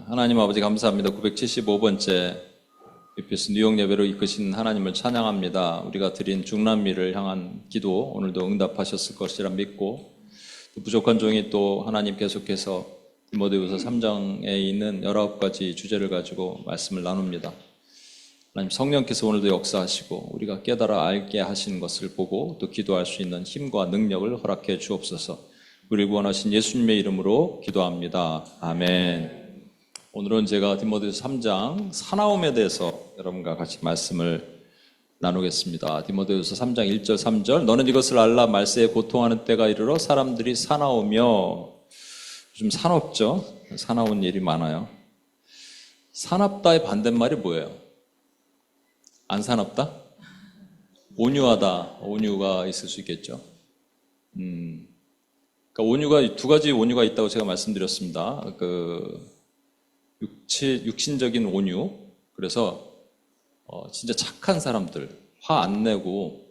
하나님 아버지 감사합니다. 975번째 EBS 뉴욕 예배로 이끄신 하나님을 찬양합니다. 우리가 드린 중남미를 향한 기도 오늘도 응답하셨을 것이라 믿고, 또 부족한 종이 또 하나님 계속해서 디모데후서 3장에 있는 19가지 주제를 가지고 말씀을 나눕니다. 하나님 성령께서 오늘도 역사하시고 우리가 깨달아 알게 하신 것을 보고 또 기도할 수 있는 힘과 능력을 허락해 주옵소서. 우리를 구원하신 예수님의 이름으로 기도합니다. 아멘. 오늘은 제가 디모데후서 3장 사나움에 대해서 여러분과 같이 말씀을 나누겠습니다. 디모데후서 3장 1절 3절 너는 이것을 알라 말세에 고통하는 때가 이르러 사람들이 사나우며, 요즘 사납죠? 사나운 일이 많아요. 사납다의 반대말이 뭐예요? 안 사납다? 온유하다. 온유가 있을 수 있겠죠. 그러니까 온유가 두 가지 온유가 있다고 제가 말씀드렸습니다. 육신적인 온유, 그래서 진짜 착한 사람들, 화 안 내고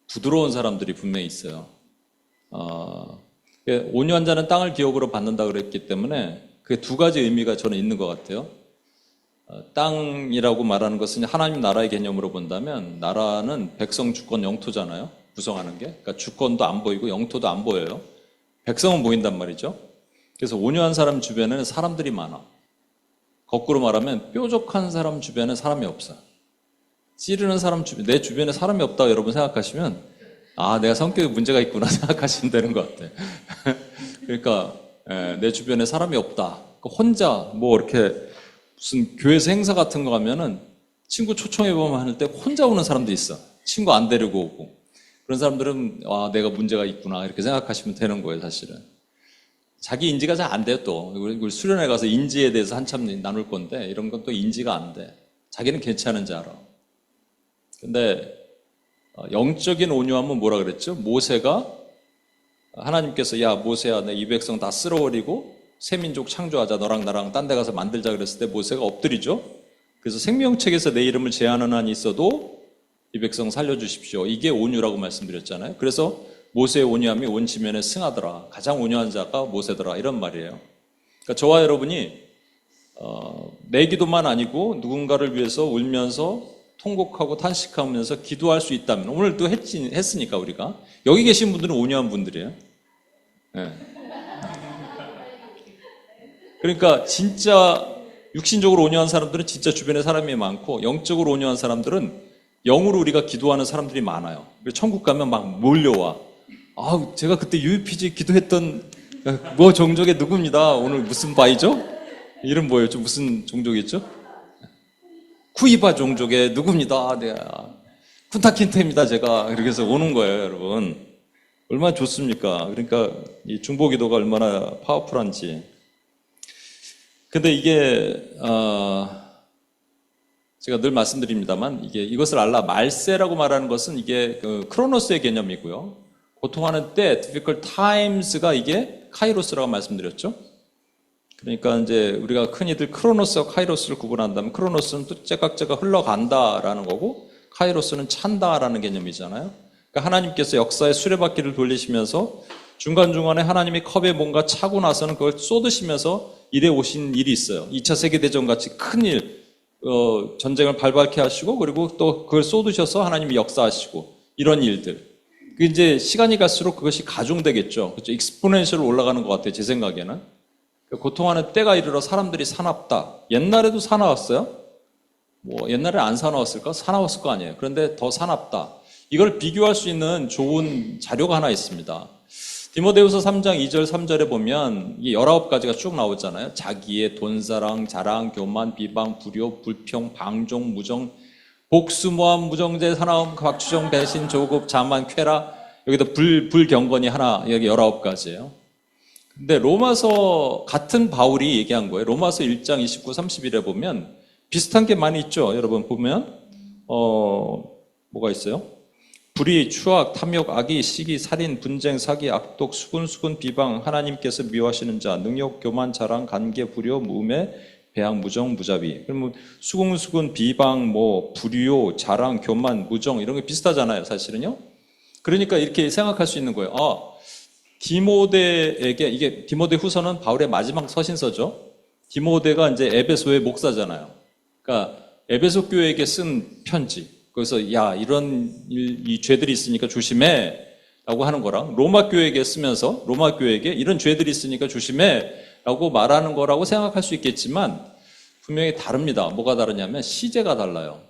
부드러운 사람들이 분명히 있어요. 온유한 자는 땅을 기업으로 받는다 그랬기 때문에 그 두 가지 의미가 저는 있는 것 같아요. 땅이라고 말하는 것은 하나님 나라의 개념으로 본다면 나라는 백성, 주권, 영토잖아요. 구성하는 게. 그러니까 주권도 안 보이고 영토도 안 보여요. 백성은 보인단 말이죠. 그래서 온유한 사람 주변에는 사람들이 많아. 거꾸로 말하면 뾰족한 사람 주변에 사람이 없어요. 찌르는 사람 주변, 내 주변에 사람이 없다고 여러분 생각하시면 내가 성격에 문제가 있구나 생각하시면 되는 것 같아요. 그러니까 내 주변에 사람이 없다. 혼자 이렇게 무슨 교회에서 행사 같은 거 가면은 친구 초청해보면 할 때 혼자 오는 사람도 있어. 친구 안 데리고 오고. 그런 사람들은 내가 문제가 있구나 이렇게 생각하시면 되는 거예요. 사실은 자기 인지가 잘 안 돼요. 또 우리 수련회 가서 인지에 대해서 한참 나눌 건데 이런 건 또 인지가 안 돼. 자기는 괜찮은지 알아. 근데 영적인 온유함은 뭐라 그랬죠? 모세가 하나님께서 야 모세야 내 이 백성 다 쓸어버리고 새 민족 창조하자, 너랑 나랑 딴 데 가서 만들자 그랬을 때 모세가 엎드리죠. 그래서 생명책에서 내 이름을 제하는 한이 있어도 이 백성 살려주십시오. 이게 온유라고 말씀드렸잖아요. 그래서 모세의 온유함이 온 지면에 승하더라. 가장 온유한 자가 모세더라. 이런 말이에요. 그러니까 저와 여러분이 내 기도만 아니고 누군가를 위해서 울면서 통곡하고 탄식하면서 기도할 수 있다면, 오늘도 했으니까 우리가 여기 계신 분들은 온유한 분들이에요. 네. 그러니까 진짜 육신적으로 온유한 사람들은 진짜 주변에 사람이 많고, 영적으로 온유한 사람들은 영으로 우리가 기도하는 사람들이 많아요. 천국 가면 막 몰려와. 제가 그때 UPG 기도했던 종족의 누구입니다. 오늘 무슨 바이죠? 이름 뭐였죠? 무슨 종족이었죠? 쿠이바 종족의 누구입니다. 쿤타킨테입니다. 제가. 이렇게 해서 오는 거예요, 여러분. 얼마나 좋습니까? 그러니까 이 중보 기도가 얼마나 파워풀한지. 근데 이게 제가 늘 말씀드립니다만 이것을 알라 말세라고 말하는 것은 이게 크로노스의 개념이고요. 고통하는 때 difficult times가 이게 카이로스라고 말씀드렸죠. 그러니까 이제 우리가 흔히들 크로노스와 카이로스를 구분한다면 크로노스는 또 째깍째깍 흘러간다라는 거고 카이로스는 찬다라는 개념이잖아요. 그러니까 하나님께서 역사의 수레바퀴를 돌리시면서 중간중간에 하나님이 컵에 뭔가 차고 나서는 그걸 쏟으시면서 일해 오신 일이 있어요. 2차 세계대전 같이 큰 일, 전쟁을 발발케 하시고 그리고 또 그걸 쏟으셔서 하나님이 역사하시고 이런 일들. 이제 시간이 갈수록 그것이 가중되겠죠. 그렇죠? 익스포넨셜로 올라가는 것 같아요. 제 생각에는. 고통하는 때가 이르러 사람들이 사납다. 옛날에도 사나웠어요? 옛날에 안 사나웠을까? 사나웠을 거 아니에요. 그런데 더 사납다. 이걸 비교할 수 있는 좋은 자료가 하나 있습니다. 디모데후서 3장 2절 3절에 보면 이 19가지가 쭉 나오잖아요. 자기의 돈사랑, 자랑, 교만, 비방, 불효, 불평, 방종, 무정, 복수모함, 무정죄, 사나움, 박추정, 배신, 조급, 자만, 쾌라. 여기다 불경건이 하나, 여기 19가지예요. 근데 로마서 같은 바울이 얘기한 거예요. 로마서 1장 29, 31에 보면 비슷한 게 많이 있죠. 여러분 보면 뭐가 있어요? 불의, 추악, 탐욕, 악의, 시기, 살인, 분쟁, 사기, 악독, 수군, 비방, 하나님께서 미워하시는 자, 능욕, 교만, 자랑, 간계, 불효, 무음해, 배양, 무정, 무자비. 그러면 수군, 비방, 불효, 자랑, 교만, 무정 이런 게 비슷하잖아요, 사실은요. 그러니까 이렇게 생각할 수 있는 거예요. 디모데에게, 이게 디모데 후서는 바울의 마지막 서신서죠. 디모데가 이제 에베소의 목사잖아요. 그러니까 에베소 교회에게 쓴 편지. 그래서 야, 이 죄들이 있으니까 조심해 라고 하는 거랑 로마 교회에게 쓰면서 로마 교회에게 이런 죄들이 있으니까 조심해 라고 말하는 거라고 생각할 수 있겠지만 분명히 다릅니다. 뭐가 다르냐면 시제가 달라요.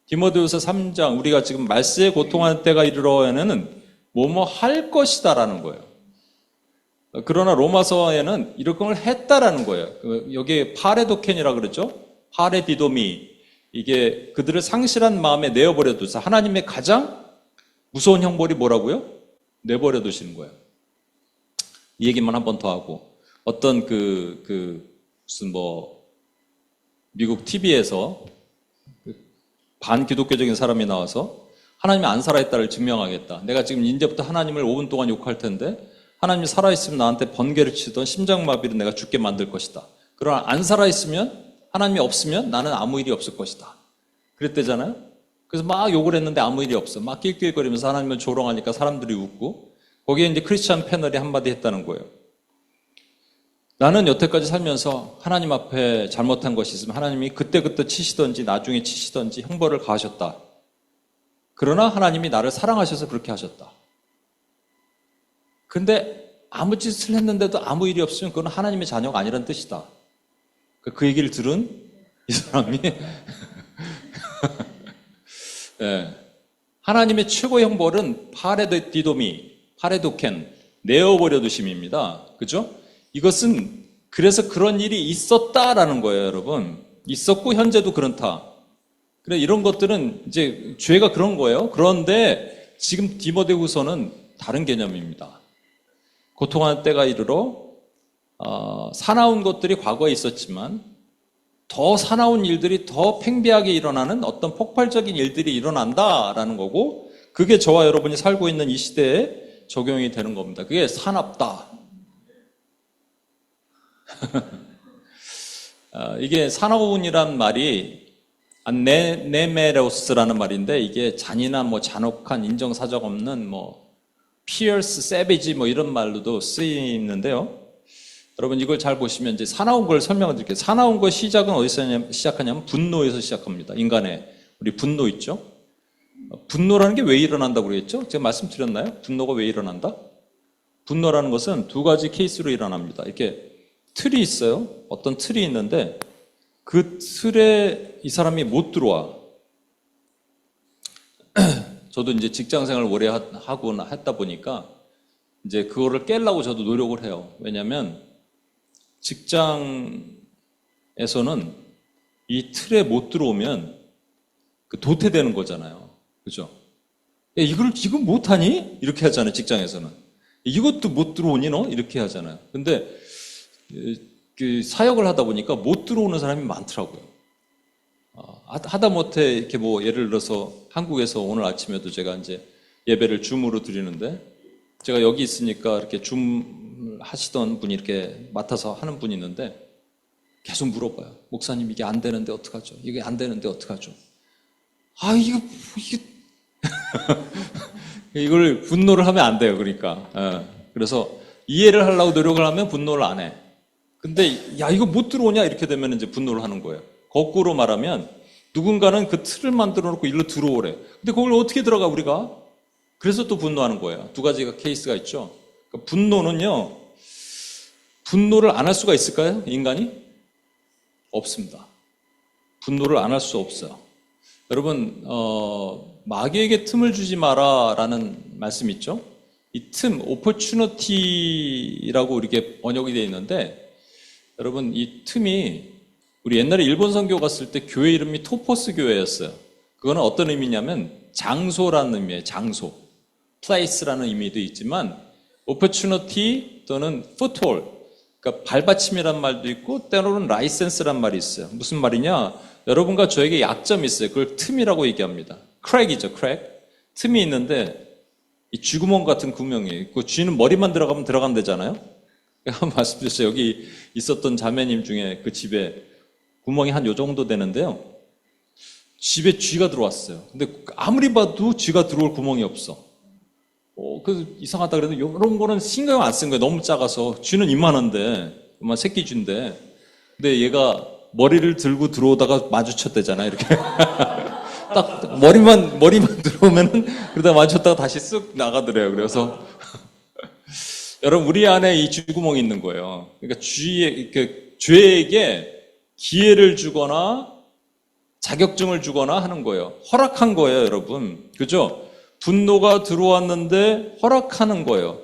디모데후서 3장 우리가 지금 말세에 고통하는 때가 이르러에는 뭐뭐 할 것이다라는 거예요. 그러나 로마서에는 이런 걸 했다라는 거예요. 여기에 파레도켄이라 그러죠. 파레디도미, 이게 그들을 상실한 마음에 내어버려 두사 하나님의 가장 무서운 형벌이 뭐라고요? 내버려 두시는 거예요. 이 얘기만 한 번 더 하고 어떤 무슨 미국 TV에서 반기독교적인 사람이 나와서 하나님이 안 살아있다를 증명하겠다. 내가 지금 이제부터 하나님을 5분 동안 욕할 텐데 하나님이 살아있으면 나한테 번개를 치던 심장마비로 내가 죽게 만들 것이다. 그러나 안 살아있으면 하나님이 없으면 나는 아무 일이 없을 것이다. 그랬대잖아요. 그래서 막 욕을 했는데 아무 일이 없어. 막 낄낄거리면서 하나님을 조롱하니까 사람들이 웃고 거기에 이제 크리스찬 패널이 한마디 했다는 거예요. 나는 여태까지 살면서 하나님 앞에 잘못한 것이 있으면 하나님이 그때그때 치시던지 나중에 치시던지 형벌을 가하셨다. 그러나 하나님이 나를 사랑하셔서 그렇게 하셨다. 근데 아무 짓을 했는데도 아무 일이 없으면 그건 하나님의 자녀가 아니라는 뜻이다. 그 얘기를 들은 이 사람이 네. 하나님의 최고 형벌은 파레도켄, 내어버려 두심입니다. 그죠? 이것은 그래서 그런 일이 있었다라는 거예요, 여러분. 있었고 현재도 그렇다. 그래 이런 것들은 이제 죄가 그런 거예요. 그런데 지금 디모데후서는 다른 개념입니다. 고통하는 때가 이르러 사나운 것들이 과거에 있었지만 더 사나운 일들이 더 팽배하게 일어나는 어떤 폭발적인 일들이 일어난다라는 거고 그게 저와 여러분이 살고 있는 이 시대에 적용이 되는 겁니다. 그게 사납다. 이게 사나운이란 말이 네메로스라는 말인데 이게 잔인한 잔혹한 인정사정 없는 피어스, 세비지 이런 말로도 쓰이는데요. 여러분 이걸 잘 보시면 이제 사나운 걸 설명을 드릴게요. 사나운 거 시작은 어디서 시작하냐면 분노에서 시작합니다. 인간의 우리 분노 있죠? 분노라는 게 왜 일어난다고 그랬죠? 제가 말씀드렸나요? 분노가 왜 일어난다? 분노라는 것은 두 가지 케이스로 일어납니다. 이렇게 틀이 있어요. 어떤 틀이 있는데 그 틀에 이 사람이 못 들어와. 저도 이제 직장 생활을 오래 했다 보니까 이제 그거를 깨려고 저도 노력을 해요. 왜냐하면 직장에서는 이 틀에 못 들어오면 도태되는 거잖아요. 그죠? 야, 이걸 못하니? 이렇게 하잖아요. 직장에서는. 이것도 못 들어오니 너? 이렇게 하잖아요. 근데 그 사역을 하다 보니까 못 들어오는 사람이 많더라고요. 하다못해 이렇게 예를 들어서 한국에서 오늘 아침에도 제가 이제 예배를 줌으로 드리는데 제가 여기 있으니까 이렇게 줌 하시던 분이 이렇게 맡아서 하는 분이 있는데 계속 물어봐요. 목사님 이게 안 되는데 어떡하죠? 이게 안 되는데 어떡하죠? 이게 이걸 분노를 하면 안 돼요. 그러니까 그래서 이해를 하려고 노력을 하면 분노를 안 해. 근데 야 이거 못 들어오냐 이렇게 되면 이제 분노를 하는 거예요. 거꾸로 말하면 누군가는 그 틀을 만들어 놓고 일로 들어오래. 근데 그걸 어떻게 들어가 우리가? 그래서 또 분노하는 거예요. 두 가지가 케이스가 있죠. 그러니까 분노는요. 분노를 안 할 수가 있을까요? 인간이? 없습니다. 분노를 안 할 수 없어요. 여러분 마귀에게 틈을 주지 마라라는 말씀 있죠. 이 틈, opportunity라고 이렇게 번역이 되어 있는데 여러분 이 틈이 우리 옛날에 일본 선교 갔을 때 교회 이름이 토포스 교회였어요. 그거는 어떤 의미냐면 장소라는 의미예요. 장소. place라는 의미도 있지만 opportunity 또는 foothold, 그러니까 발받침이란 말도 있고 때로는 license란 말이 있어요. 무슨 말이냐? 여러분과 저에게 약점이 있어요. 그걸 틈이라고 얘기합니다. crack이죠, crack. 틈이 있는데 이 쥐구멍 같은 구멍이 그 쥐는 머리만 들어가면 들어간대잖아요. 한번 말씀드렸어요. 여기 있었던 자매님 중에 그 집에 구멍이 한 요 정도 되는데요. 집에 쥐가 들어왔어요. 근데 아무리 봐도 쥐가 들어올 구멍이 없어. 이상하다 그래도 이런 거는 신경 안 쓴 거예요. 너무 작아서. 쥐는 이만한데, 이만 새끼 쥐인데. 근데 얘가 머리를 들고 들어오다가 마주쳤대잖아요. 이렇게 딱 머리만 들어오면은 그러다 마주쳤다가 다시 쓱 나가더래요. 그래서 여러분 우리 안에 이 쥐구멍이 있는 거예요. 그러니까 죄에게 기회를 주거나 자격증을 주거나 하는 거예요. 허락한 거예요, 여러분. 그죠? 분노가 들어왔는데 허락하는 거예요.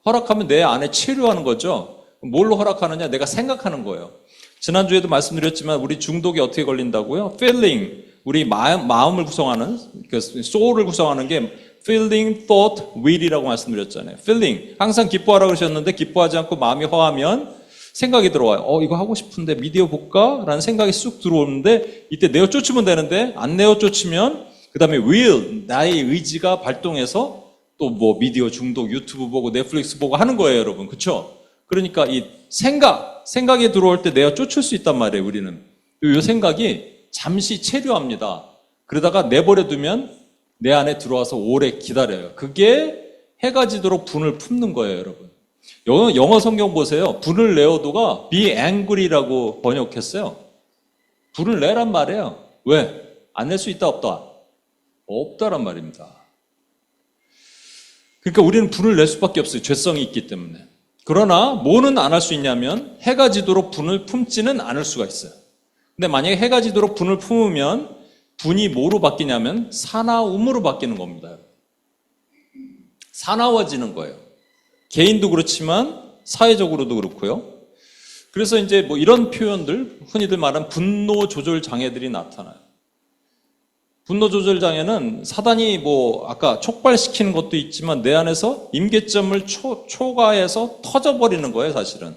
허락하면 내 안에 체류하는 거죠. 뭘로 허락하느냐? 내가 생각하는 거예요. 지난주에도 말씀드렸지만 우리 중독이 어떻게 걸린다고요? feeling, 우리 마음을 구성하는, soul을 구성하는 게 feeling, thought, will이라고 말씀드렸잖아요. feeling, 항상 기뻐하라고 그러셨는데 기뻐하지 않고 마음이 허하면 생각이 들어와요. 이거 하고 싶은데 미디어 볼까? 라는 생각이 쑥 들어오는데 이때 내어 쫓으면 되는데 안 내어 쫓으면 그 다음에 will, 나의 의지가 발동해서 또 뭐 미디어 중독, 유튜브 보고 넷플릭스 보고 하는 거예요, 여러분. 그쵸? 그러니까 이 생각이 들어올 때 내어 쫓을 수 있단 말이에요, 우리는. 이 생각이 잠시 체류합니다. 그러다가 내버려 두면 내 안에 들어와서 오래 기다려요. 그게 해가 지도록 분을 품는 거예요, 여러분. 영어 성경 보세요. 분을 내어도가 be angry라고 번역했어요. 분을 내란 말이에요. 왜? 안 낼 수 있다, 없다? 없다란 말입니다. 그러니까 우리는 분을 낼 수밖에 없어요. 죄성이 있기 때문에. 그러나 뭐는 안 할 수 있냐면 해가 지도록 분을 품지는 않을 수가 있어요. 근데 만약에 해가 지도록 분을 품으면 분이 뭐로 바뀌냐면 사나움으로 바뀌는 겁니다. 사나워지는 거예요. 개인도 그렇지만 사회적으로도 그렇고요. 그래서 이제 뭐 이런 표현들, 흔히들 말하는 분노 조절 장애들이 나타나요. 분노 조절 장애는 사단이 뭐 아까 촉발시키는 것도 있지만 내 안에서 임계점을 초과해서 터져버리는 거예요, 사실은.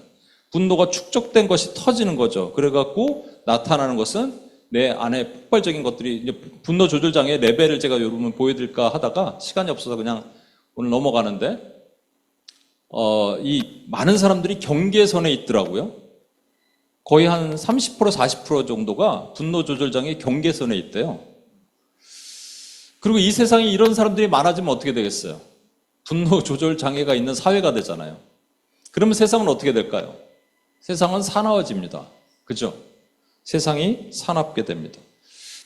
분노가 축적된 것이 터지는 거죠. 그래갖고 나타나는 것은 내 안에 폭발적인 것들이 이제 분노 조절 장애 레벨을 제가 여러분 보여드릴까 하다가 시간이 없어서 그냥 오늘 넘어가는데 이 많은 사람들이 경계선에 있더라고요. 거의 한 30% 40% 정도가 분노 조절 장애 경계선에 있대요. 그리고 이 세상에 이런 사람들이 많아지면 어떻게 되겠어요? 분노 조절 장애가 있는 사회가 되잖아요. 그러면 세상은 어떻게 될까요? 세상은 사나워집니다. 그죠? 세상이 사납게 됩니다.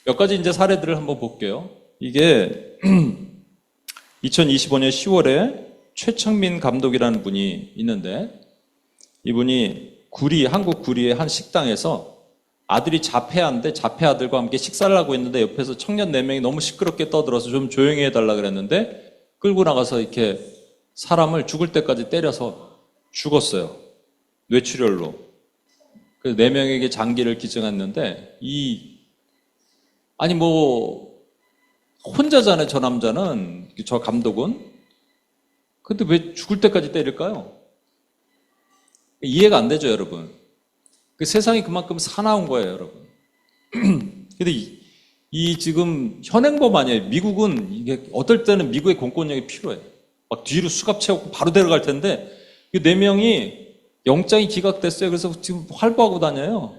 몇 가지 이제 사례들을 한번 볼게요. 이게 2025년 10월에 최창민 감독이라는 분이 있는데 이분이 한국 구리의 한 식당에서 아들이 자폐아인데 자폐아들과 함께 식사를 하고 있는데 옆에서 청년 4명이 너무 시끄럽게 떠들어서 좀 조용히 해달라 그랬는데 끌고 나가서 이렇게 사람을 죽을 때까지 때려서 죽었어요. 뇌출혈로. 그래서 4명에게 장기를 기증했는데 아니 뭐 혼자잖아요, 저 남자는. 저 감독은. 근데 왜 죽을 때까지 때릴까요? 이해가 안 되죠, 여러분. 그 세상이 그만큼 사나운 거예요, 여러분. 근데 이 지금 현행범 아니에요. 미국은 이게 어떨 때는 미국의 공권력이 필요해. 막 뒤로 수갑 채우고 바로 데려갈 텐데 이 4명이 영장이 기각됐어요. 그래서 지금 활보하고 다녀요.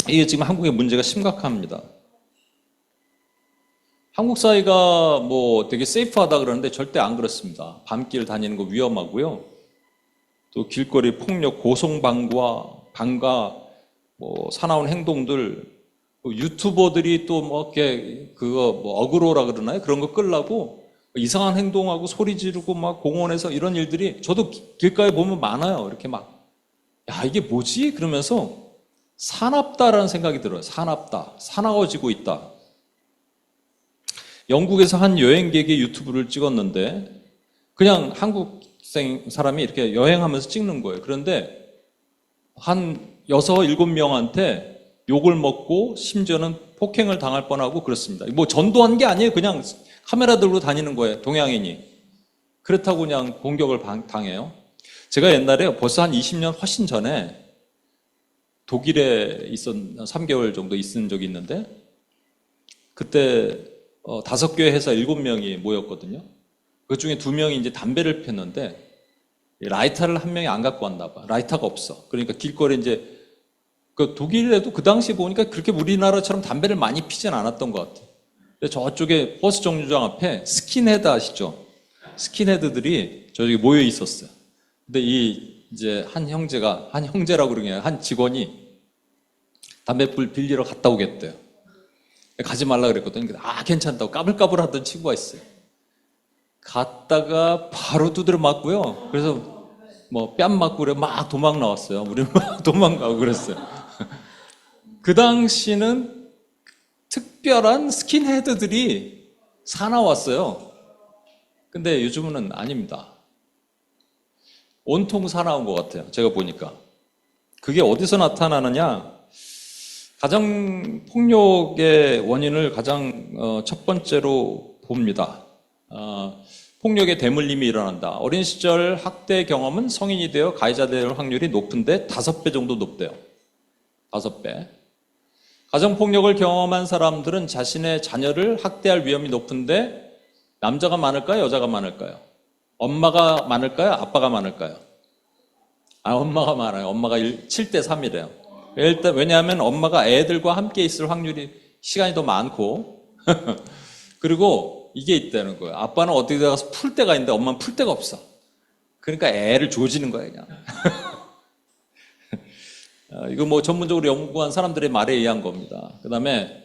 이게 지금 한국의 문제가 심각합니다. 한국 사회가 뭐 되게 세이프하다 그러는데 절대 안 그렇습니다. 밤길 다니는 거 위험하고요. 또 길거리 폭력, 방과 뭐 사나운 행동들, 유튜버들이 또 뭐 이렇게 그거 뭐 어그로라 그러나요? 그런 거 끌라고 이상한 행동하고 소리 지르고 막 공원에서 이런 일들이 저도 길가에 보면 많아요. 이렇게 막 이게 뭐지? 그러면서 사납다라는 생각이 들어요. 사나워지고 있다. 영국에서 한 여행객이 유튜브를 찍었는데 그냥 한국 사람이 이렇게 여행하면서 찍는 거예요. 그런데 한 6, 7명한테 욕을 먹고 심지어는 폭행을 당할 뻔하고 그렇습니다. 뭐 전도한 게 아니에요. 그냥 카메라 들고 다니는 거예요. 동양인이. 그렇다고 그냥 공격을 당해요. 제가 옛날에 벌써 한 20년 훨씬 전에 독일에 3개월 정도 있은 적이 있는데 그때 5개 회사 7명이 모였거든요. 그 중에 2명이 이제 담배를 폈는데 라이터를 한 명이 안 갖고 왔나 봐. 라이터가 없어. 그러니까 길거리에 이제 그 독일에도 그 당시 보니까 그렇게 우리나라처럼 담배를 많이 피진 않았던 것 같아요. 근데 저쪽에 버스 정류장 앞에 스킨헤드 아시죠? 스킨헤드들이 저쪽에 모여 있었어요. 근데 이 이제 한 형제라고 그러는 게 아니라 한 직원이 담배불 빌리러 갔다 오겠대요. 가지 말라 그랬거든요. 괜찮다고 까불까불 하던 친구가 있어요. 갔다가 바로 두드려 맞고요. 그래서 뭐 뺨 맞고 그래 막 도망 나왔어요. 우리는 막 도망가고 그랬어요. 그 당시는 특별한 스킨헤드들이 사나웠어요. 근데 요즘은 아닙니다. 온통 사나운 것 같아요. 제가 보니까. 그게 어디서 나타나느냐? 가정폭력의 원인을 가장 첫 번째로 봅니다. 폭력의 대물림이 일어난다. 어린 시절 학대 경험은 성인이 되어 가해자 될 확률이 높은데 5배 정도 높대요. 5배. 가정폭력을 경험한 사람들은 자신의 자녀를 학대할 위험이 높은데 남자가 많을까요? 여자가 많을까요? 엄마가 많을까요? 아빠가 많을까요? 엄마가 많아요. 엄마가 7대 3이래요. 일단 왜냐하면 엄마가 애들과 함께 있을 확률이 시간이 더 많고 그리고 이게 있다는 거예요. 아빠는 어디 가서 풀 데가 있는데 엄마는 풀 데가 없어. 그러니까 애를 조지는 거예요, 그냥. 이거 뭐 전문적으로 연구한 사람들의 말에 의한 겁니다. 그 다음에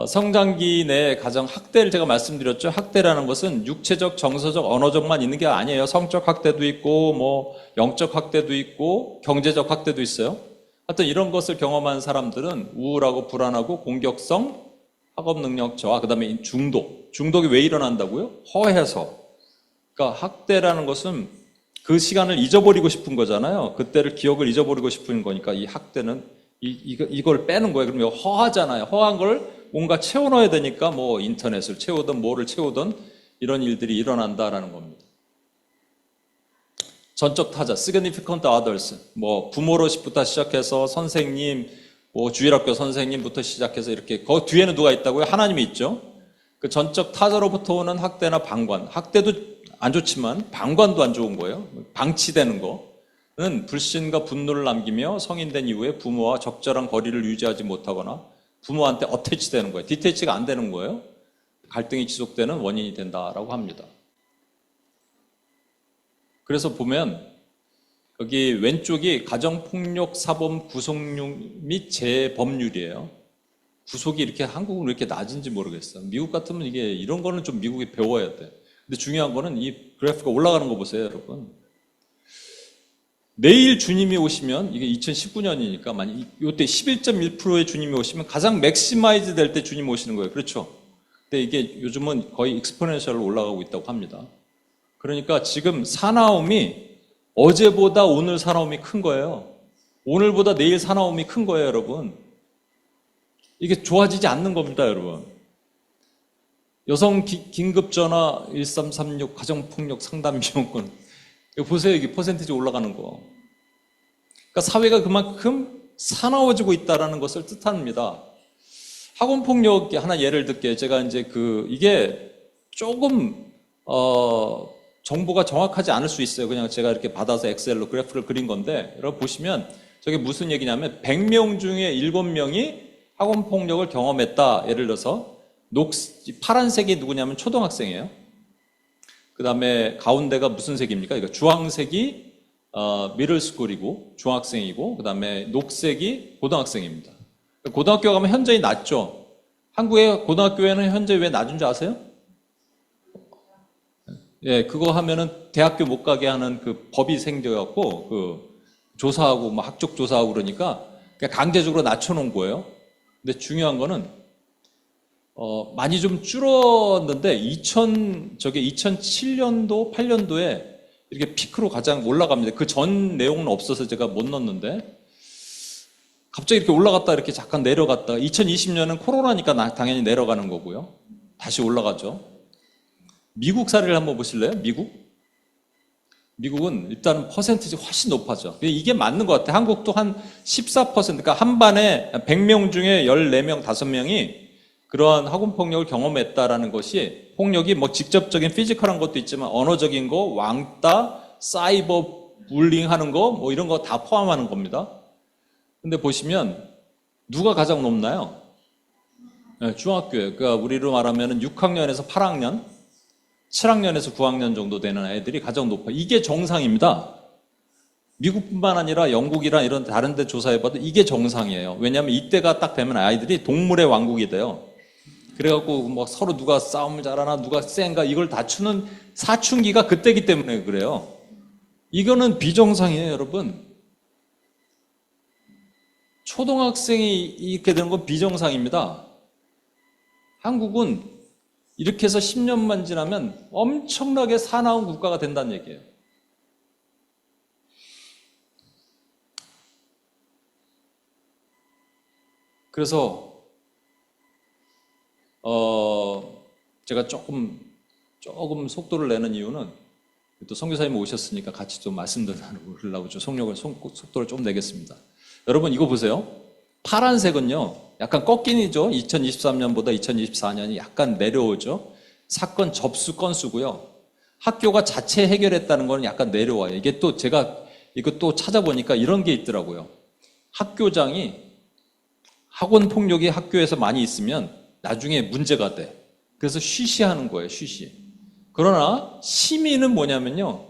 성장기 내 가정 학대를 제가 말씀드렸죠. 학대라는 것은 육체적, 정서적, 언어적만 있는 게 아니에요. 성적 학대도 있고, 뭐 영적 학대도 있고, 경제적 학대도 있어요. 하여튼 이런 것을 경험한 사람들은 우울하고 불안하고 공격성, 학업 능력 저하, 그 다음에 중독. 중독이 왜 일어난다고요? 허해서. 그러니까 학대라는 것은 그 시간을 잊어버리고 싶은 거잖아요. 그때를 기억을 잊어버리고 싶은 거니까 이 학대는 이걸 빼는 거예요. 그러면 허하잖아요. 허한 걸 뭔가 채워넣어야 되니까 뭐 인터넷을 채우든 뭐를 채우든 이런 일들이 일어난다라는 겁니다. 전적 타자, significant others, 뭐 부모로부터 시작해서 선생님, 뭐 주일학교 선생님부터 시작해서 이렇게 그 뒤에는 누가 있다고요? 하나님이 있죠. 그 전적 타자로부터 오는 학대나 방관, 학대도 안 좋지만 방관도 안 좋은 거예요. 방치되는 거는 불신과 분노를 남기며 성인된 이후에 부모와 적절한 거리를 유지하지 못하거나 부모한테 어태치되는 거예요. 디태치가 안 되는 거예요. 갈등이 지속되는 원인이 된다라고 합니다. 그래서 보면 여기 왼쪽이 가정폭력 사범 구속률 및 재범률이에요. 구속이 이렇게 한국은 왜 이렇게 낮은지 모르겠어요. 미국 같으면 이게 이런 거는 좀 미국이 배워야 돼. 근데 중요한 거는 이 그래프가 올라가는 거 보세요, 여러분. 내일 주님이 오시면 이게 2019년이니까 만약 이때 11.1%의 주님이 오시면 가장 맥시마이즈 될 때 주님 오시는 거예요. 그렇죠? 근데 이게 요즘은 거의 익스포넨셜로 올라가고 있다고 합니다. 그러니까 지금 사나움이 어제보다 오늘 사나움이 큰 거예요. 오늘보다 내일 사나움이 큰 거예요, 여러분. 이게 좋아지지 않는 겁니다, 여러분. 여성 긴급전화 1336 가정폭력 상담 비용권. 이거 보세요, 이게 퍼센티지 올라가는 거. 그러니까 사회가 그만큼 사나워지고 있다는 것을 뜻합니다. 학원폭력 하나 예를 들게 제가 이제 이게 조금 정보가 정확하지 않을 수 있어요. 그냥 제가 이렇게 받아서 엑셀로 그래프를 그린 건데 여러분 보시면 저게 무슨 얘기냐면 100명 중에 7명이 학원폭력을 경험했다. 예를 들어서 파란색이 누구냐면 초등학생이에요. 그 다음에 가운데가 무슨 색입니까? 그러니까 주황색이 미들스쿨이고 중학생이고 그 다음에 녹색이 고등학생입니다. 고등학교 가면 현저히 낮죠. 한국의 고등학교에는 현재 왜 낮은 줄 아세요? 예, 그거 하면은 대학교 못 가게 하는 그 법이 생겨갖고 조사하고 뭐 학적 조사하고 그러니까 그냥 강제적으로 낮춰놓은 거예요. 근데 중요한 거는 많이 좀 줄었는데 2007년도, 8년도에 이렇게 피크로 가장 올라갑니다. 그 전 내용은 없어서 제가 못 넣었는데 갑자기 이렇게 올라갔다 이렇게 잠깐 내려갔다. 2020년은 코로나니까 당연히 내려가는 거고요. 다시 올라가죠. 미국 사례를 한번 보실래요? 미국은 일단 퍼센티지 훨씬 높아져. 이게 맞는 것 같아요. 한국도 한 14%, 그러니까 한 반에 100명 중에 14명, 5명이 그러한 학원폭력을 경험했다라는 것이 폭력이 뭐 직접적인 피지컬한 것도 있지만 언어적인 거, 왕따, 사이버 불링 하는 거, 뭐 이런 거 다 포함하는 겁니다. 근데 보시면 누가 가장 높나요? 네, 중학교에. 그러니까 우리로 말하면 6학년에서 8학년, 7학년에서 9학년 정도 되는 애들이 가장 높아요. 이게 정상입니다. 미국뿐만 아니라 영국이랑 이런 다른 데 조사해봐도 이게 정상이에요. 왜냐하면 이때가 딱 되면 아이들이 동물의 왕국이 돼요. 그래갖고 뭐 서로 누가 싸움을 잘하나 누가 센가 이걸 다투는 사춘기가 그때기 때문에 그래요. 이거는 비정상이에요, 여러분. 초등학생이 이렇게 되는 건 비정상입니다. 한국은 이렇게 해서 10년만 지나면 엄청나게 사나운 국가가 된다는 얘기예요. 그래서 제가 조금 속도를 내는 이유는 또 선교사님 오셨으니까 같이 좀 말씀드리려고 속도를 좀 내겠습니다. 여러분 이거 보세요. 파란색은요 약간 꺾이죠. 2023년보다 2024년이 약간 내려오죠. 사건 접수 건수고요. 학교가 자체 해결했다는 거는 약간 내려와요. 이게 또 제가 이거 또 찾아보니까 이런 게 있더라고요. 학교장이 학원 폭력이 학교에서 많이 있으면 나중에 문제가 돼. 그래서 쉬쉬하는 거예요, 쉬쉬. 그러나 심의는 뭐냐면요.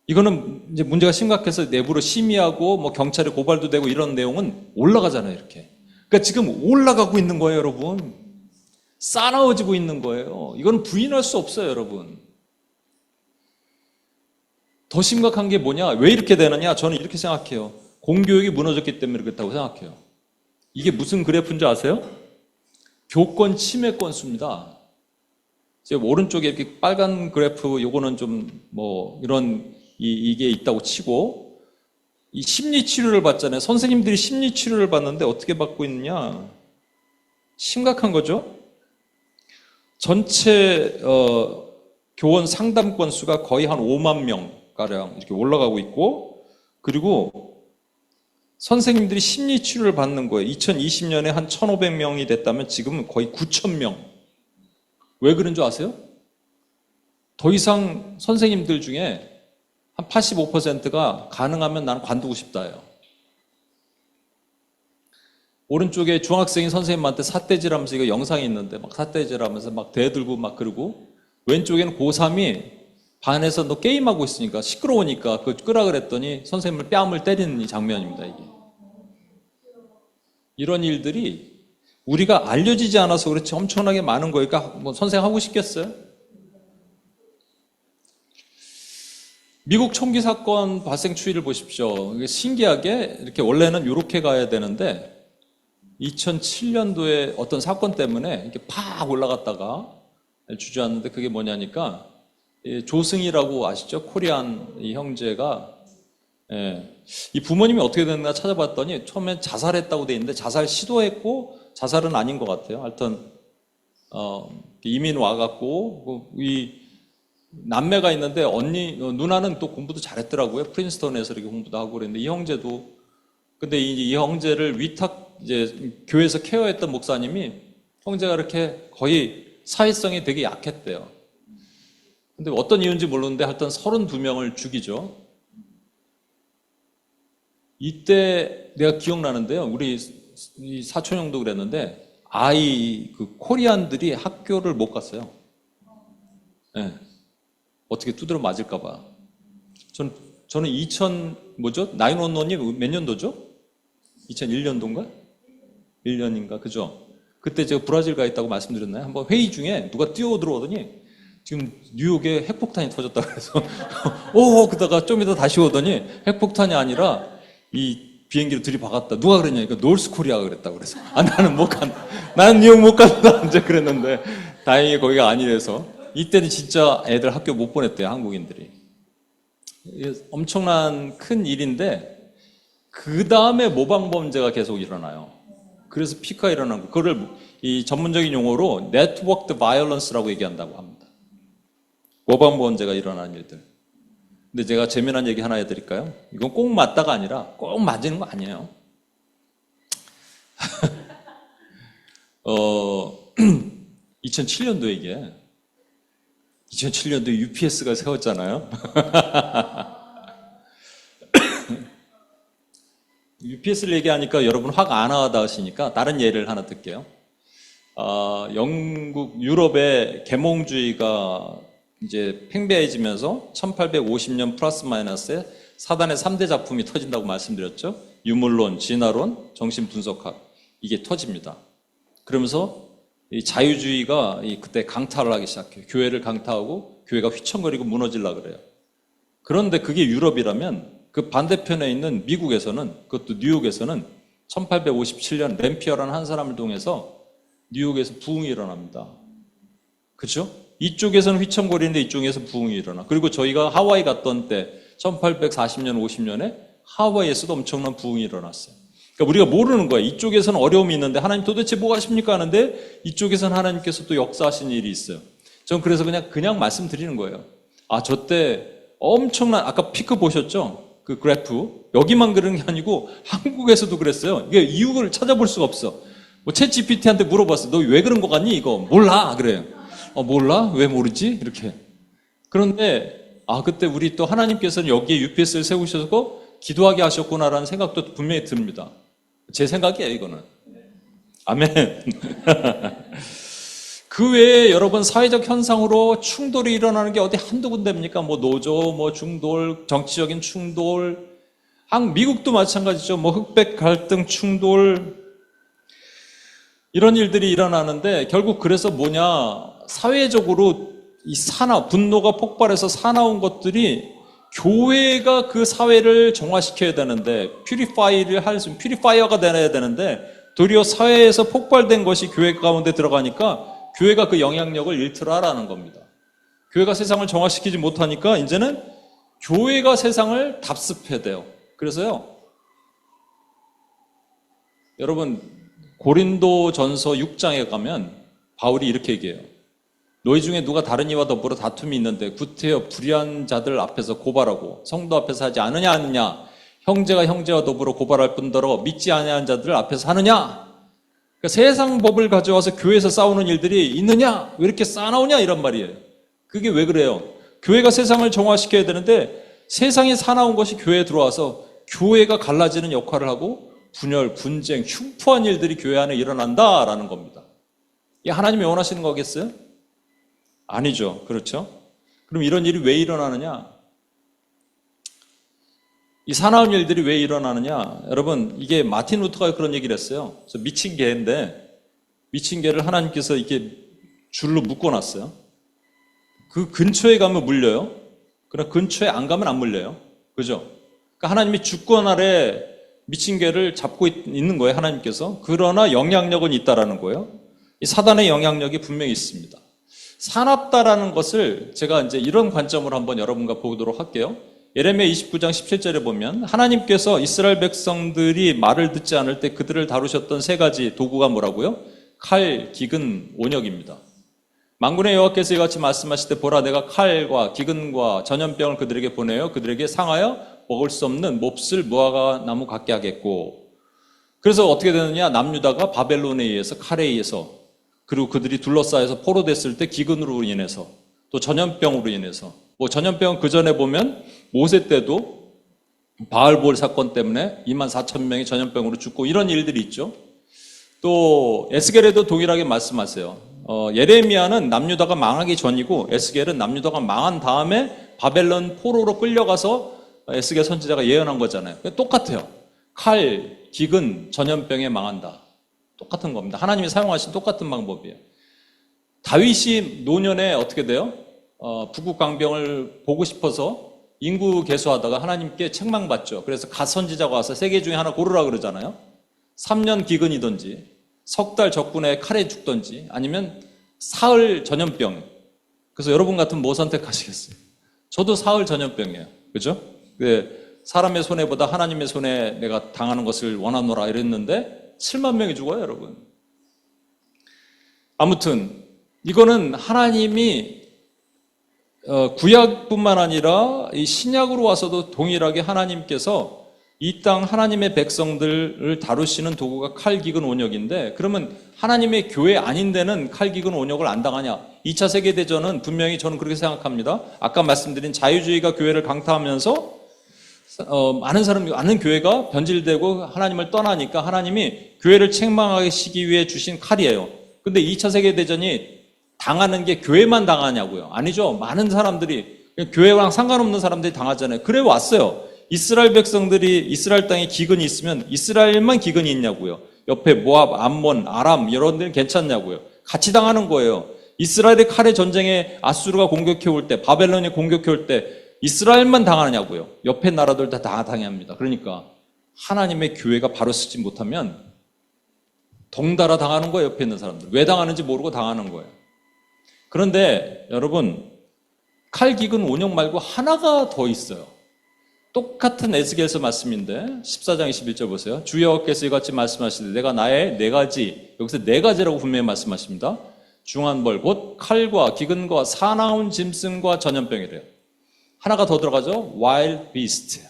이거는 이제 문제가 심각해서 내부로 심의하고 뭐 경찰에 고발도 되고 이런 내용은 올라가잖아요, 이렇게. 그러니까 지금 올라가고 있는 거예요, 여러분. 싸나워지고 있는 거예요. 이건 부인할 수 없어요, 여러분. 더 심각한 게 뭐냐? 왜 이렇게 되느냐? 저는 이렇게 생각해요. 공교육이 무너졌기 때문에 그렇다고 생각해요. 이게 무슨 그래프인지 아세요? 교권 침해 건수입니다. 지금 오른쪽에 이렇게 빨간 그래프, 요거는 좀 뭐 이런 이게 있다고 치고 이 심리 치료를 받잖아요. 선생님들이 심리 치료를 받는데 어떻게 받고 있느냐? 심각한 거죠. 전체 교원 상담 건수가 거의 한 5만 명 가량 이렇게 올라가고 있고, 그리고 선생님들이 심리 치료를 받는 거예요. 2020년에 한 1,500명이 됐다면 지금은 거의 9,000명. 왜 그런 줄 아세요? 더 이상 선생님들 중에 한 85%가 가능하면 나는 관두고 싶다예요. 오른쪽에 중학생이 선생님한테 삿대질하면서 이거 영상이 있는데 막 삿대질하면서 막 대들고 막 그러고, 왼쪽에는 고3이 반에서 너 게임하고 있으니까 시끄러우니까 그거 끄라 그랬더니 선생님을 뺨을 때리는 이 장면입니다, 이게. 이런 일들이 우리가 알려지지 않아서 그렇지 엄청나게 많은 거니까 뭐 선생 하고 싶겠어요? 미국 총기 사건 발생 추이를 보십시오. 이게 신기하게 이렇게 원래는 이렇게 가야 되는데 2007년도에 어떤 사건 때문에 이렇게 팍 올라갔다가 주저앉는데, 그게 뭐냐니까 조승이라고 아시죠? 코리안 이 형제가 이 부모님이 어떻게 됐나 찾아봤더니 처음엔 자살했다고 돼 있는데 자살 시도했고 자살은 아닌 것 같아요. 하여튼 이민 와갖고 이 남매가 있는데 누나는 또 공부도 잘했더라고요. 프린스턴에서 이렇게 공부도 하고 그랬는데 이 형제도, 근데 이 형제를 이제 교회에서 케어했던 목사님이 형제가 이렇게 거의 사회성이 되게 약했대요. 근데 어떤 이유인지 모르는데 하여튼 32명을 죽이죠. 이때 내가 기억나는데요. 우리 사촌 형도 그랬는데 그 코리안들이 학교를 못 갔어요. 네. 어떻게 두드려 맞을까봐. 저는 911이 몇 년도죠? 2001년도인가? 1년인가? 그죠? 그때 제가 브라질 가 있다고 말씀드렸나요? 한번 회의 중에 누가 뛰어 들어오더니 지금 뉴욕에 핵폭탄이 터졌다 그래서 그러다가 좀 이따 다시 오더니 핵폭탄이 아니라 이 비행기를 들이박았다. 누가 그랬냐니까 노스코리아가 그랬다고 그래서 나는 못 간다. 나는 뉴욕 못 간다. 이제 그랬는데 다행히 거기가 아니라서 이때는 진짜 애들 학교 못 보냈대요, 한국인들이. 엄청난 큰 일인데 그 다음에 모방범죄가 계속 일어나요. 그래서 피크가 일어난 거. 그거를 이 전문적인 용어로 네트워크 바이올런스라고 얘기한다고 합니다. 모방범죄가 일어나는 일들. 근데 제가 재미난 얘기 하나 해드릴까요? 이건 꼭 맞다가 아니라 꼭 맞는 거 아니에요. 2007년도 이게 2007년도에 UPS가 세웠잖아요. UPS를 얘기하니까 여러분 화가 안 나다 하시니까 다른 예를 하나 들게요. 유럽의 계몽주의가 이제 팽배해지면서 1850년 플러스 마이너스에 사단의 3대 작품이 터진다고 말씀드렸죠. 유물론, 진화론, 정신분석학. 이게 터집니다. 그러면서 이 자유주의가 그때 강타를 하기 시작해요. 교회를 강타하고 교회가 휘청거리고 무너지려고 그래요. 그런데 그게 유럽이라면 그 반대편에 있는 미국에서는, 그것도 뉴욕에서는 1857년 램피어라는 한 사람을 통해서 뉴욕에서 부흥이 일어납니다. 그렇죠? 이쪽에서는 휘청거리는데 이쪽에서 부흥이 일어나. 그리고 저희가 하와이 갔던 때 1840년, 50년에 하와이에서도 엄청난 부흥이 일어났어요. 그러니까 우리가 모르는 거예요. 이쪽에서는 어려움이 있는데 하나님 도대체 뭐 하십니까 하는데 이쪽에서는 하나님께서 또 역사하신 일이 있어요. 전 그래서 그냥 말씀드리는 거예요. 아, 저 때 엄청난, 아까 피크 보셨죠? 그 그래프. 여기만 그런 게 아니고 한국에서도 그랬어요. 이게 이유를 찾아볼 수가 없어. 뭐 챗 GPT한테 물어봤어. 너 왜 그런 거 같니? 이거 몰라. 그래요. 몰라? 왜 모르지? 이렇게. 그런데 그때 우리 또 하나님께서는 여기에 UPS를 세우셔서 기도하게 하셨구나라는 생각도 분명히 듭니다. 제 생각이에요, 이거는. 아멘. 그 외에 여러분 사회적 현상으로 충돌이 일어나는 게 어디 한두 군데입니까? 뭐 노조, 뭐 중돌, 정치적인 충돌. 미국도 마찬가지죠. 뭐 흑백 갈등 충돌. 이런 일들이 일어나는데 결국 그래서 뭐냐? 사회적으로 이 분노가 폭발해서 사나운 것들이 교회가 그 사회를 정화시켜야 되는데, 퓨리파이어가 되어야 되는데, 도리어 사회에서 폭발된 것이 교회 가운데 들어가니까 교회가 그 영향력을 잃더라라는 겁니다. 교회가 세상을 정화시키지 못하니까 이제는 교회가 세상을 답습해야 돼요. 그래서요, 여러분, 고린도전서 6장에 가면 바울이 이렇게 얘기해요. 너희 중에 누가 다른 이와 더불어 다툼이 있는데 구태여 불의한 자들 앞에서 고발하고 성도 앞에서 하지 않느냐. 형제가 형제와 더불어 고발할 뿐더러 믿지 아니하는 자들 앞에서 하느냐. 그러니까 세상 법을 가져와서 교회에서 싸우는 일들이 있느냐. 왜 이렇게 싸나오냐 이런 말이에요. 그게 왜 그래요? 교회가 세상을 정화시켜야 되는데 세상에 사나운 것이 교회에 들어와서 교회가 갈라지는 역할을 하고 분열, 분쟁, 흉포한 일들이 교회 안에 일어난다라는 겁니다. 이게 하나님이 원하시는 거겠어요? 아니죠. 그렇죠? 그럼 이런 일이 왜 일어나느냐? 이 사나운 일들이 왜 일어나느냐? 여러분, 이게 마틴 루터가 그런 얘기를 했어요. 그래서 미친 개인데, 미친 개를 하나님께서 이렇게 줄로 묶어놨어요. 그 근처에 가면 물려요. 그러나 근처에 안 가면 안 물려요. 그죠? 그러니까 하나님이 주권 아래 미친 개를 잡고 있는 거예요, 하나님께서. 그러나 영향력은 있다라는 거예요. 이 사단의 영향력이 분명히 있습니다. 사납다라는 것을 제가 이제 이런 관점으로 한번 여러분과 보도록 할게요. 예레미야 29장 17절에 보면 하나님께서 이스라엘 백성들이 말을 듣지 않을 때 그들을 다루셨던 세 가지 도구가 뭐라고요? 칼, 기근, 온역입니다. 만군의 여호와께서 이같이 말씀하실 때 보라 내가 칼과 기근과 전염병을 그들에게 보내요. 그들에게 상하여 먹을 수 없는 몹쓸 무화과 나무 같게 하겠고. 그래서 어떻게 되느냐? 남유다가 바벨론에 의해서 칼에 의해서 그리고 그들이 둘러싸여서 포로됐을 때 기근으로 인해서 또 전염병으로 인해서 뭐 전염병은 그 전에 보면 모세 때도 바알볼 사건 때문에 24,000명이 전염병으로 죽고 이런 일들이 있죠. 또 에스겔에도 동일하게 말씀하세요. 예레미야는 남유다가 망하기 전이고 에스겔은 남유다가 망한 다음에 바벨론 포로로 끌려가서 에스겔 선지자가 예언한 거잖아요. 똑같아요. 칼, 기근, 전염병에 망한다. 똑같은 겁니다. 하나님이 사용하신 똑같은 방법이에요. 다윗이 노년에 어떻게 돼요? 북극 강병을 보고 싶어서 인구 개수하다가 하나님께 책망받죠. 그래서 갓 선지자가 와서 세 개 중에 하나 고르라 그러잖아요. 3년 기근이든지 석 달 적군에 칼에 죽든지 아니면 사흘 전염병. 그래서 여러분 같으면 뭐 선택하시겠어요? 저도 사흘 전염병이에요. 그죠? 사람의 손해보다 하나님의 손에 내가 당하는 것을 원하노라 이랬는데 7만 명이 죽어요, 여러분. 아무튼 이거는 하나님이 구약뿐만 아니라 이 신약으로 와서도 동일하게 하나님께서 이 땅 하나님의 백성들을 다루시는 도구가 칼, 기근, 온역인데 그러면 하나님의 교회 아닌 데는 칼, 기근, 온역을 안 당하냐? 2차 세계대전은 분명히 저는 그렇게 생각합니다. 아까 말씀드린 자유주의가 교회를 강타하면서 많은 교회가 변질되고 하나님을 떠나니까 하나님이 교회를 책망하시기 위해 주신 칼이에요. 근데 2차 세계대전이 당하는 게 교회만 당하냐고요? 아니죠. 많은 사람들이, 교회랑 상관없는 사람들이 당하잖아요. 그래 왔어요. 이스라엘 백성들이 이스라엘 땅에 기근이 있으면 이스라엘만 기근이 있냐고요. 옆에 모압, 암몬, 아람 이런 데는 괜찮냐고요. 같이 당하는 거예요. 이스라엘의 칼의 전쟁에 아수르가 공격해 올 때, 바벨론이 공격해 올 때 이스라엘만 당하냐고요. 옆에 나라들 다 당합니다. 그러니까 하나님의 교회가 바로 쓰지 못하면 덩달아 당하는 거예요. 옆에 있는 사람들. 왜 당하는지 모르고 당하는 거예요. 그런데 여러분, 칼기근 온역 말고 하나가 더 있어요. 똑같은 에스겔서 말씀인데 14장 21절 보세요. 주 여호와께서 이같이 말씀하시되 내가 나의 네 가지, 여기서 네 가지라고 분명히 말씀하십니다. 중한 벌, 곧 칼과 기근과 사나운 짐승과 전염병이래요. 하나가 더 들어가죠. wild beast,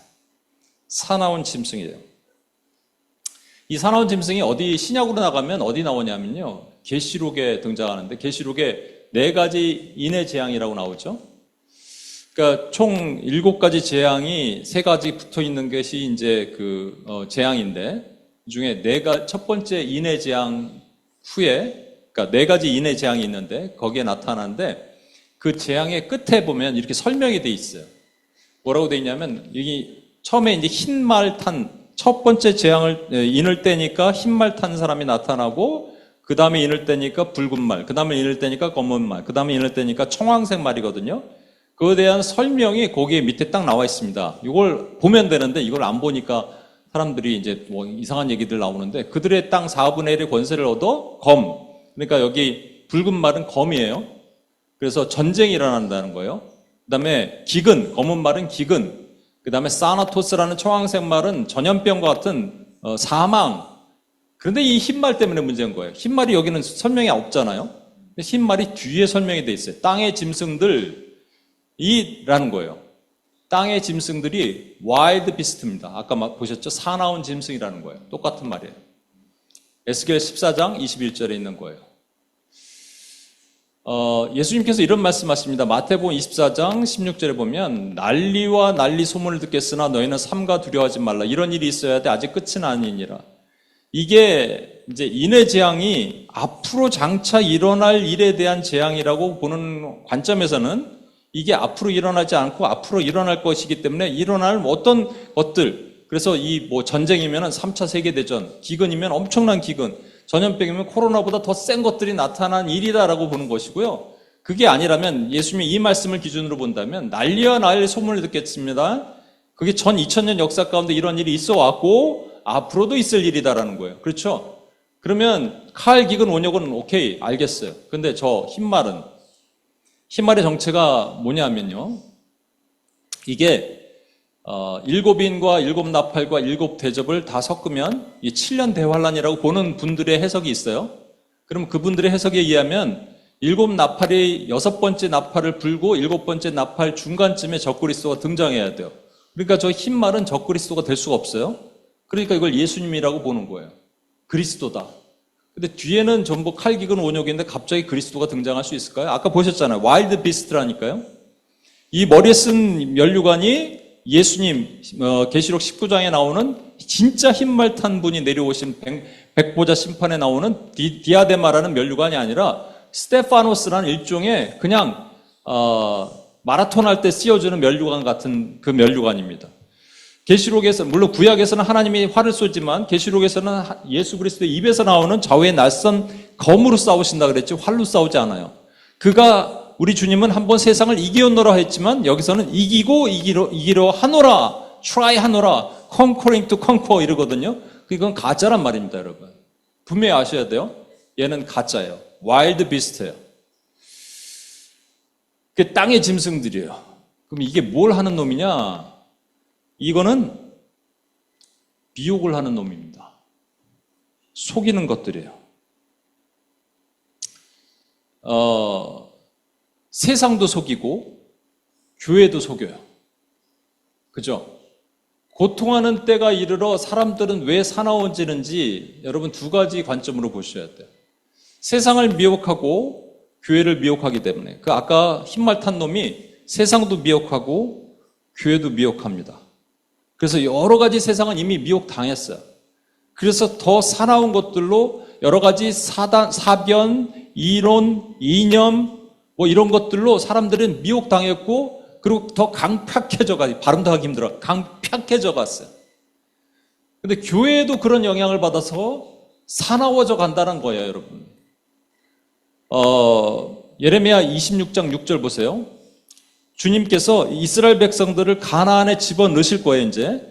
사나운 짐승이래요. 이 사나운 짐승이 어디 신약으로 나가면 어디 나오냐면요, 계시록에 등장하는데 계시록에 네 가지 인의 재앙이라고 나오죠. 그러니까 총 7가지 재앙이 3가지 붙어 있는 것이 이제 재앙인데, 그 중에 첫 번째 인의 재앙 후에, 그러니까 4가지 인의 재앙이 있는데 거기에 나타나는데, 그 재앙의 끝에 보면 이렇게 설명이 돼 있어요. 뭐라고 돼 있냐면, 여기 처음에 이제 흰 말 탄 첫 번째 인을 떼니까 흰 말 탄 사람이 나타나고, 그 다음에 인을 떼니까 붉은 말, 그 다음에 인을 떼니까 검은 말, 그 다음에 인을 떼니까 청황색 말이거든요. 그거에 대한 설명이 거기에 밑에 딱 나와 있습니다. 이걸 보면 되는데 이걸 안 보니까 사람들이 이제 뭐 이상한 얘기들 나오는데, 그들의 땅 4분의 1의 권세를 얻어 검. 그러니까 여기 붉은 말은 검이에요. 그래서 전쟁이 일어난다는 거예요. 그 다음에 기근, 검은 말은 기근. 그 다음에 사나토스라는 청황색 말은 전염병과 같은 사망. 그런데 이 흰말 때문에 문제인 거예요. 흰말이 여기는 설명이 없잖아요. 흰말이 뒤에 설명이 돼 있어요. 땅의 짐승들 이라는 거예요. 땅의 짐승들이 와일드 비스트입니다. 아까 보셨죠? 사나운 짐승이라는 거예요. 똑같은 말이에요. 에스겔 14장 21절에 있는 거예요. 예수님께서 이런 말씀하십니다. 마태복음 24장 16절에 보면, 난리와 난리 소문을 듣겠으나 너희는 삼가 두려워하지 말라. 이런 일이 있어야 돼. 아직 끝은 아니니라. 이게 이제 인의 재앙이 앞으로 장차 일어날 일에 대한 재앙이라고 보는 관점에서는 이게 앞으로 일어나지 않고 앞으로 일어날 것이기 때문에 일어날 어떤 것들, 그래서 이 뭐 전쟁이면 3차 세계대전, 기근이면 엄청난 기근, 전염병이면 코로나보다 더 센 것들이 나타난 일이다라고 보는 것이고요. 그게 아니라면 예수님이 이 말씀을 기준으로 본다면 난리와 난리 소문을 듣겠습니다. 그게 전 2000년 역사 가운데 이런 일이 있어 왔고 앞으로도 있을 일이다라는 거예요. 그렇죠? 그러면 칼, 기근, 온역은 오케이, 알겠어요. 근데 저 흰말은, 흰말의 정체가 뭐냐면요, 이게 7인과 7나팔과 7대접을 다 섞으면 이 7년 대환란이라고 보는 분들의 해석이 있어요. 그럼 그분들의 해석에 의하면 7나팔이 6번째 나팔을 불고 7번째 나팔 중간쯤에 적그리스도가 등장해야 돼요. 그러니까 저 흰말은 적그리스도가 될 수가 없어요. 그러니까 이걸 예수님이라고 보는 거예요. 그리스도다. 근데 뒤에는 전부 칼기근 온역인데 갑자기 그리스도가 등장할 수 있을까요? 아까 보셨잖아요. 와일드 비스트라니까요. 이 머리에 쓴 면류관이 예수님 계시록 19장에 나오는 진짜 흰말 탄 분이 내려오신 백보자 심판에 나오는 디아데마라는 면류관이 아니라 스테파노스라는 일종의 그냥 마라톤 할 때 씌워주는 면류관 같은 그 면류관입니다. 계시록에서, 물론 구약에서는 하나님이 활을 쏘지만 계시록에서는 예수 그리스도의 입에서 나오는 좌우의 날선 검으로 싸우신다 그랬지 활로 싸우지 않아요. 그가, 우리 주님은 한번 세상을 이기었노라 했지만 여기서는 이기고 이기려 하노라, try 하노라, conquering to conquer 이러거든요. 이건 가짜란 말입니다, 여러분. 분명히 아셔야 돼요. 얘는 가짜예요. 와일드 비스트예요. 그 땅의 짐승들이에요. 그럼 이게 뭘 하는 놈이냐? 이거는 미혹을 하는 놈입니다. 속이는 것들이에요. 세상도 속이고 교회도 속여요. 그죠? 고통하는 때가 이르러 사람들은 왜 사나워지는지 여러분 2가지 관점으로 보셔야 돼요. 세상을 미혹하고 교회를 미혹하기 때문에. 그 아까 흰말 탄 놈이 세상도 미혹하고 교회도 미혹합니다. 그래서 여러 가지 세상은 이미 미혹당했어요. 그래서 더 사나운 것들로 여러 가지 사변, 이론, 이념 뭐 이런 것들로 사람들은 미혹당했고, 그리고 더 강팍해져 가, 발음도 하기 힘들어. 강팍해져 갔어요. 근데 교회도 그런 영향을 받아서 사나워져 간다는 거예요, 여러분. 예레미야 26장 6절 보세요. 주님께서 이스라엘 백성들을 가나안에 집어넣으실 거예요, 이제.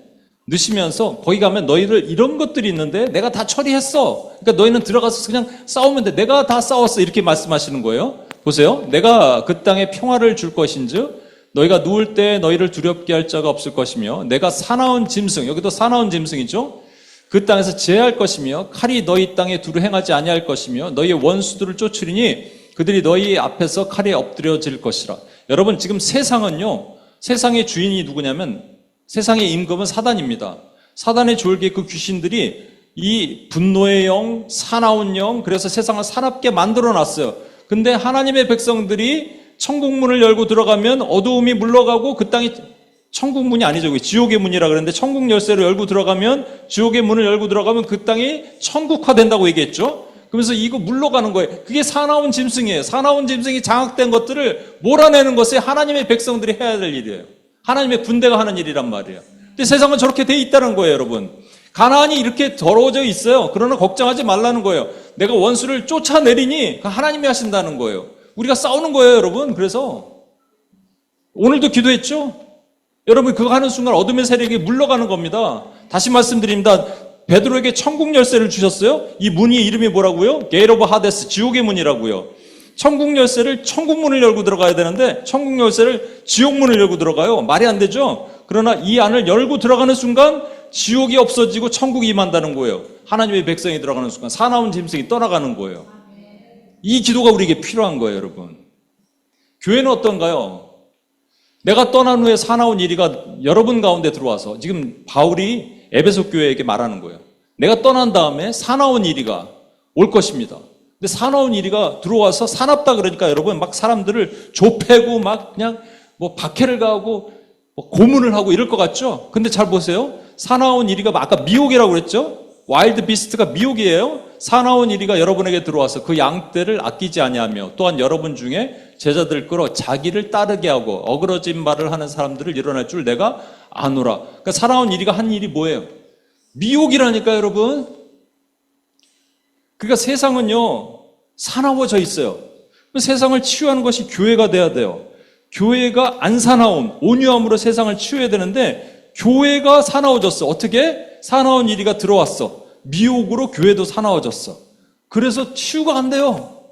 넣으시면서 거기 가면 너희들 이런 것들이 있는데 내가 다 처리했어. 그러니까 너희는 들어가서 그냥 싸우면 돼. 내가 다 싸웠어. 이렇게 말씀하시는 거예요. 보세요. 내가 그 땅에 평화를 줄 것인즉 너희가 누울 때 너희를 두렵게 할 자가 없을 것이며 내가 사나운 짐승, 여기도 사나운 짐승이죠. 그 땅에서 제할 것이며 칼이 너희 땅에 두루 행하지 아니할 것이며 너희의 원수들을 쫓으리니 그들이 너희 앞에서 칼에 엎드려질 것이라. 여러분 지금 세상은요. 세상의 주인이 누구냐면 세상의 임금은 사단입니다. 사단의 졸개 그 귀신들이 이 분노의 영, 사나운 영, 그래서 세상을 사납게 만들어 놨어요. 근데 하나님의 백성들이 천국문을 열고 들어가면 어두움이 물러가고 그 땅이 천국문이 아니죠. 지옥의 문이라 그러는데 천국 열쇠를 열고 들어가면 지옥의 문을 열고 들어가면 그 땅이 천국화된다고 얘기했죠. 그러면서 이거 물러가는 거예요. 그게 사나운 짐승이에요. 사나운 짐승이 장악된 것들을 몰아내는 것이 하나님의 백성들이 해야 될 일이에요. 하나님의 군대가 하는 일이란 말이에요. 근데 세상은 저렇게 돼 있다는 거예요, 여러분. 가나안이 이렇게 더러워져 있어요. 그러나 걱정하지 말라는 거예요. 내가 원수를 쫓아내리니 하나님이 하신다는 거예요. 우리가 싸우는 거예요, 여러분. 그래서 오늘도 기도했죠? 여러분 그거 하는 순간 어둠의 세력이 물러가는 겁니다. 다시 말씀드립니다. 베드로에게 천국 열쇠를 주셨어요. 이 문이 이름이 뭐라고요? 게이트 오브 하데스, 지옥의 문이라고요. 천국 열쇠를 천국 문을 열고 들어가야 되는데 천국 열쇠를 지옥 문을 열고 들어가요. 말이 안 되죠? 그러나 이 안을 열고 들어가는 순간 지옥이 없어지고 천국이 임한다는 거예요. 하나님의 백성이 들어가는 순간 사나운 짐승이 떠나가는 거예요. 이 기도가 우리에게 필요한 거예요, 여러분. 교회는 어떤가요? 내가 떠난 후에 사나운 이리가 여러분 가운데 들어와서 지금 바울이 에베소 교회에게 말하는 거예요. 내가 떠난 다음에 사나운 이리가 올 것입니다. 근데 사나운 이리가 들어와서 사납다 그러니까 여러분 막 사람들을 좁히고 막 그냥 뭐 박해를 가하고 뭐 고문을 하고 이럴 것 같죠? 근데 잘 보세요. 사나운 이리가 아까 미혹이라고 그랬죠? 와일드 비스트가 미혹이에요. 사나운 이리가 여러분에게 들어와서 그 양떼를 아끼지 아니하며 또한 여러분 중에 제자들 끌어 자기를 따르게 하고 어그러진 말을 하는 사람들을 일어날 줄 내가 아노라. 그러니까 사나운 이리가 한 일이 뭐예요? 미혹이라니까 여러분. 그러니까 세상은요 사나워져 있어요. 세상을 치유하는 것이 교회가 돼야 돼요. 교회가 안 사나움, 온유함으로 세상을 치유해야 되는데 교회가 사나워졌어. 어떻게? 사나운 이리가 들어왔어. 미혹으로 교회도 사나워졌어. 그래서 치유가 안 돼요.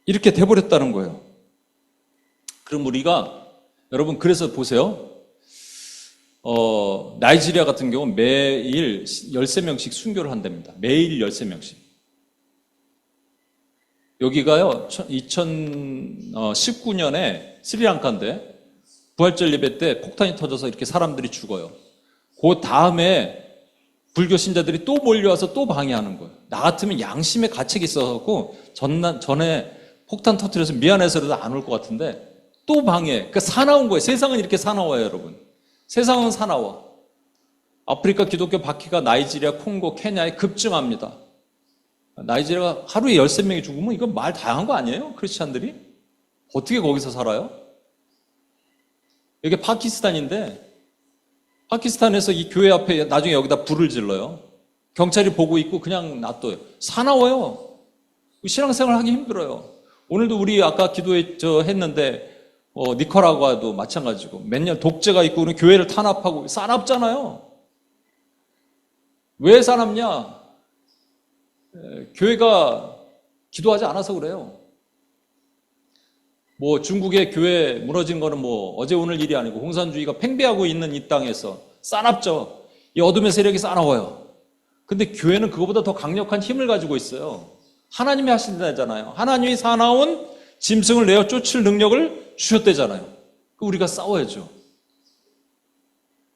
이렇게 돼버렸다는 거예요. 그럼 우리가 여러분 그래서 보세요. 나이지리아 같은 경우는 매일 13명씩 순교를 한답니다. 매일 13명씩. 여기가요, 2019년에 스리랑카인데, 부활절 예배 때 폭탄이 터져서 이렇게 사람들이 죽어요. 그 다음에 불교 신자들이 또 몰려와서 또 방해하는 거예요. 나 같으면 양심의 가책이 있어서 전에 폭탄 터뜨려서 미안해서라도 안 올 것 같은데, 또 방해. 그러니까 사나운 거예요. 세상은 이렇게 사나워요, 여러분. 세상은 사나워. 아프리카 기독교 박해가 나이지리아, 콩고, 케냐에 급증합니다. 나이지리아가 하루에 13명이 죽으면 이건 말 다양한 거 아니에요? 크리스찬들이? 어떻게 거기서 살아요? 이게 파키스탄인데 파키스탄에서 이 교회 앞에 나중에 여기다 불을 질러요. 경찰이 보고 있고 그냥 놔둬요. 사나워요. 신앙생활 하기 힘들어요. 오늘도 우리 아까 했는데 니카라과도 마찬가지고 맨날 독재가 있고 우리 교회를 탄압하고 사납잖아요. 왜 사납냐? 교회가 기도하지 않아서 그래요. 뭐 중국의 교회 무너진 거는 뭐 어제 오늘 일이 아니고 공산주의가 팽배하고 있는 이 땅에서 싸납죠. 이 어둠의 세력이 싸나워요. 근데 교회는 그거보다 더 강력한 힘을 가지고 있어요. 하나님이 하신다잖아요. 하나님이 사나운 짐승을 내어 쫓을 능력을 주셨대잖아요. 우리가 싸워야죠.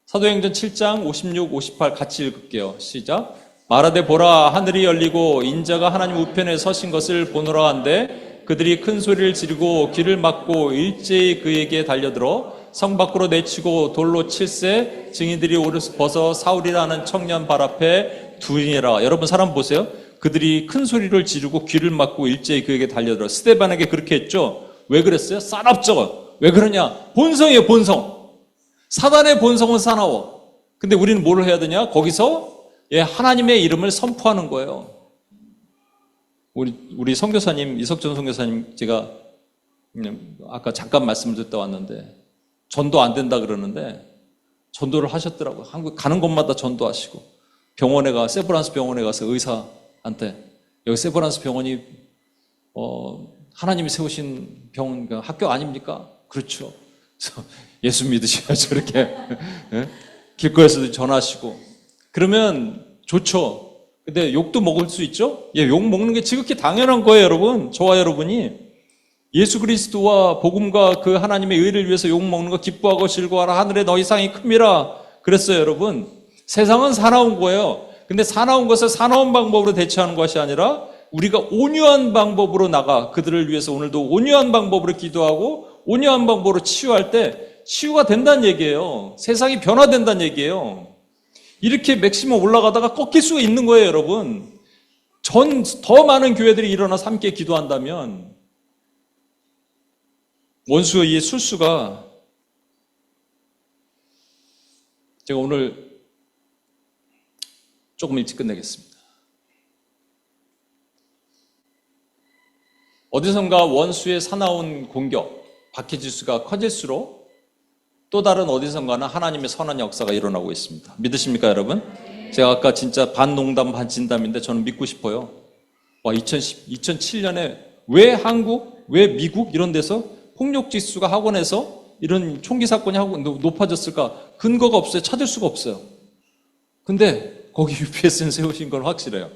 사도행전 7장 56, 58 같이 읽을게요. 시작. 말하되 보라 하늘이 열리고 인자가 하나님 우편에 서신 것을 보노라 한데 그들이 큰 소리를 지르고 귀를 막고 일제히 그에게 달려들어 성 밖으로 내치고 돌로 칠세 증인들이 옷을 벗어 사울이라는 청년 발 앞에 두니라. 여러분 사람 보세요. 그들이 큰 소리를 지르고 귀를 막고 일제히 그에게 달려들어 스데반에게 그렇게 했죠. 왜 그랬어요? 싸납죠. 왜 그러냐? 본성이에요, 본성. 사단의 본성은 사나워. 근데 우리는 뭘 해야 되냐? 거기서 하나님의 이름을 선포하는 거예요. 우리 선교사님, 이석전 선교사님, 제가 아까 잠깐 말씀을 듣다 왔는데, 전도 안 된다 그러는데, 전도를 하셨더라고요. 한국 가는 곳마다 전도하시고, 세브란스 병원에 가서 의사한테, 여기 세브란스 병원이, 하나님이 세우신 병원, 학교 아닙니까? 그렇죠. 그래서 예수 믿으셔야죠. 이렇게. 길거리에서도 전하시고. 그러면 좋죠. 근데 욕도 먹을 수 있죠? 욕 먹는 게 지극히 당연한 거예요, 여러분. 저와 여러분이 예수 그리스도와 복음과 그 하나님의 의를 위해서 욕 먹는 거 기뻐하고 즐거워하라. 하늘에 너희 상이 큽니다. 그랬어요, 여러분. 세상은 사나운 거예요. 근데 사나운 것을 사나운 방법으로 대처하는 것이 아니라 우리가 온유한 방법으로 나가 그들을 위해서 오늘도 온유한 방법으로 기도하고 온유한 방법으로 치유할 때 치유가 된다는 얘기예요. 세상이 변화된다는 얘기예요. 이렇게 맥시멈 올라가다가 꺾일 수가 있는 거예요, 여러분. 더 많은 교회들이 일어나서 함께 기도한다면 원수의 이 술수가, 제가 오늘 조금 일찍 끝내겠습니다. 어디선가 원수의 사나운 공격, 박해질수가 커질수록 또 다른 어디선가는 하나님의 선한 역사가 일어나고 있습니다. 믿으십니까, 여러분? 제가 아까 진짜 반 농담 반 진담인데 저는 믿고 싶어요. 2007년에 왜 한국, 왜 미국 이런 데서 폭력 지수가 학원에서 이런 총기 사건이 높아졌을까? 근거가 없어요. 찾을 수가 없어요. 근데 거기 UPS는 세우신 건 확실해요.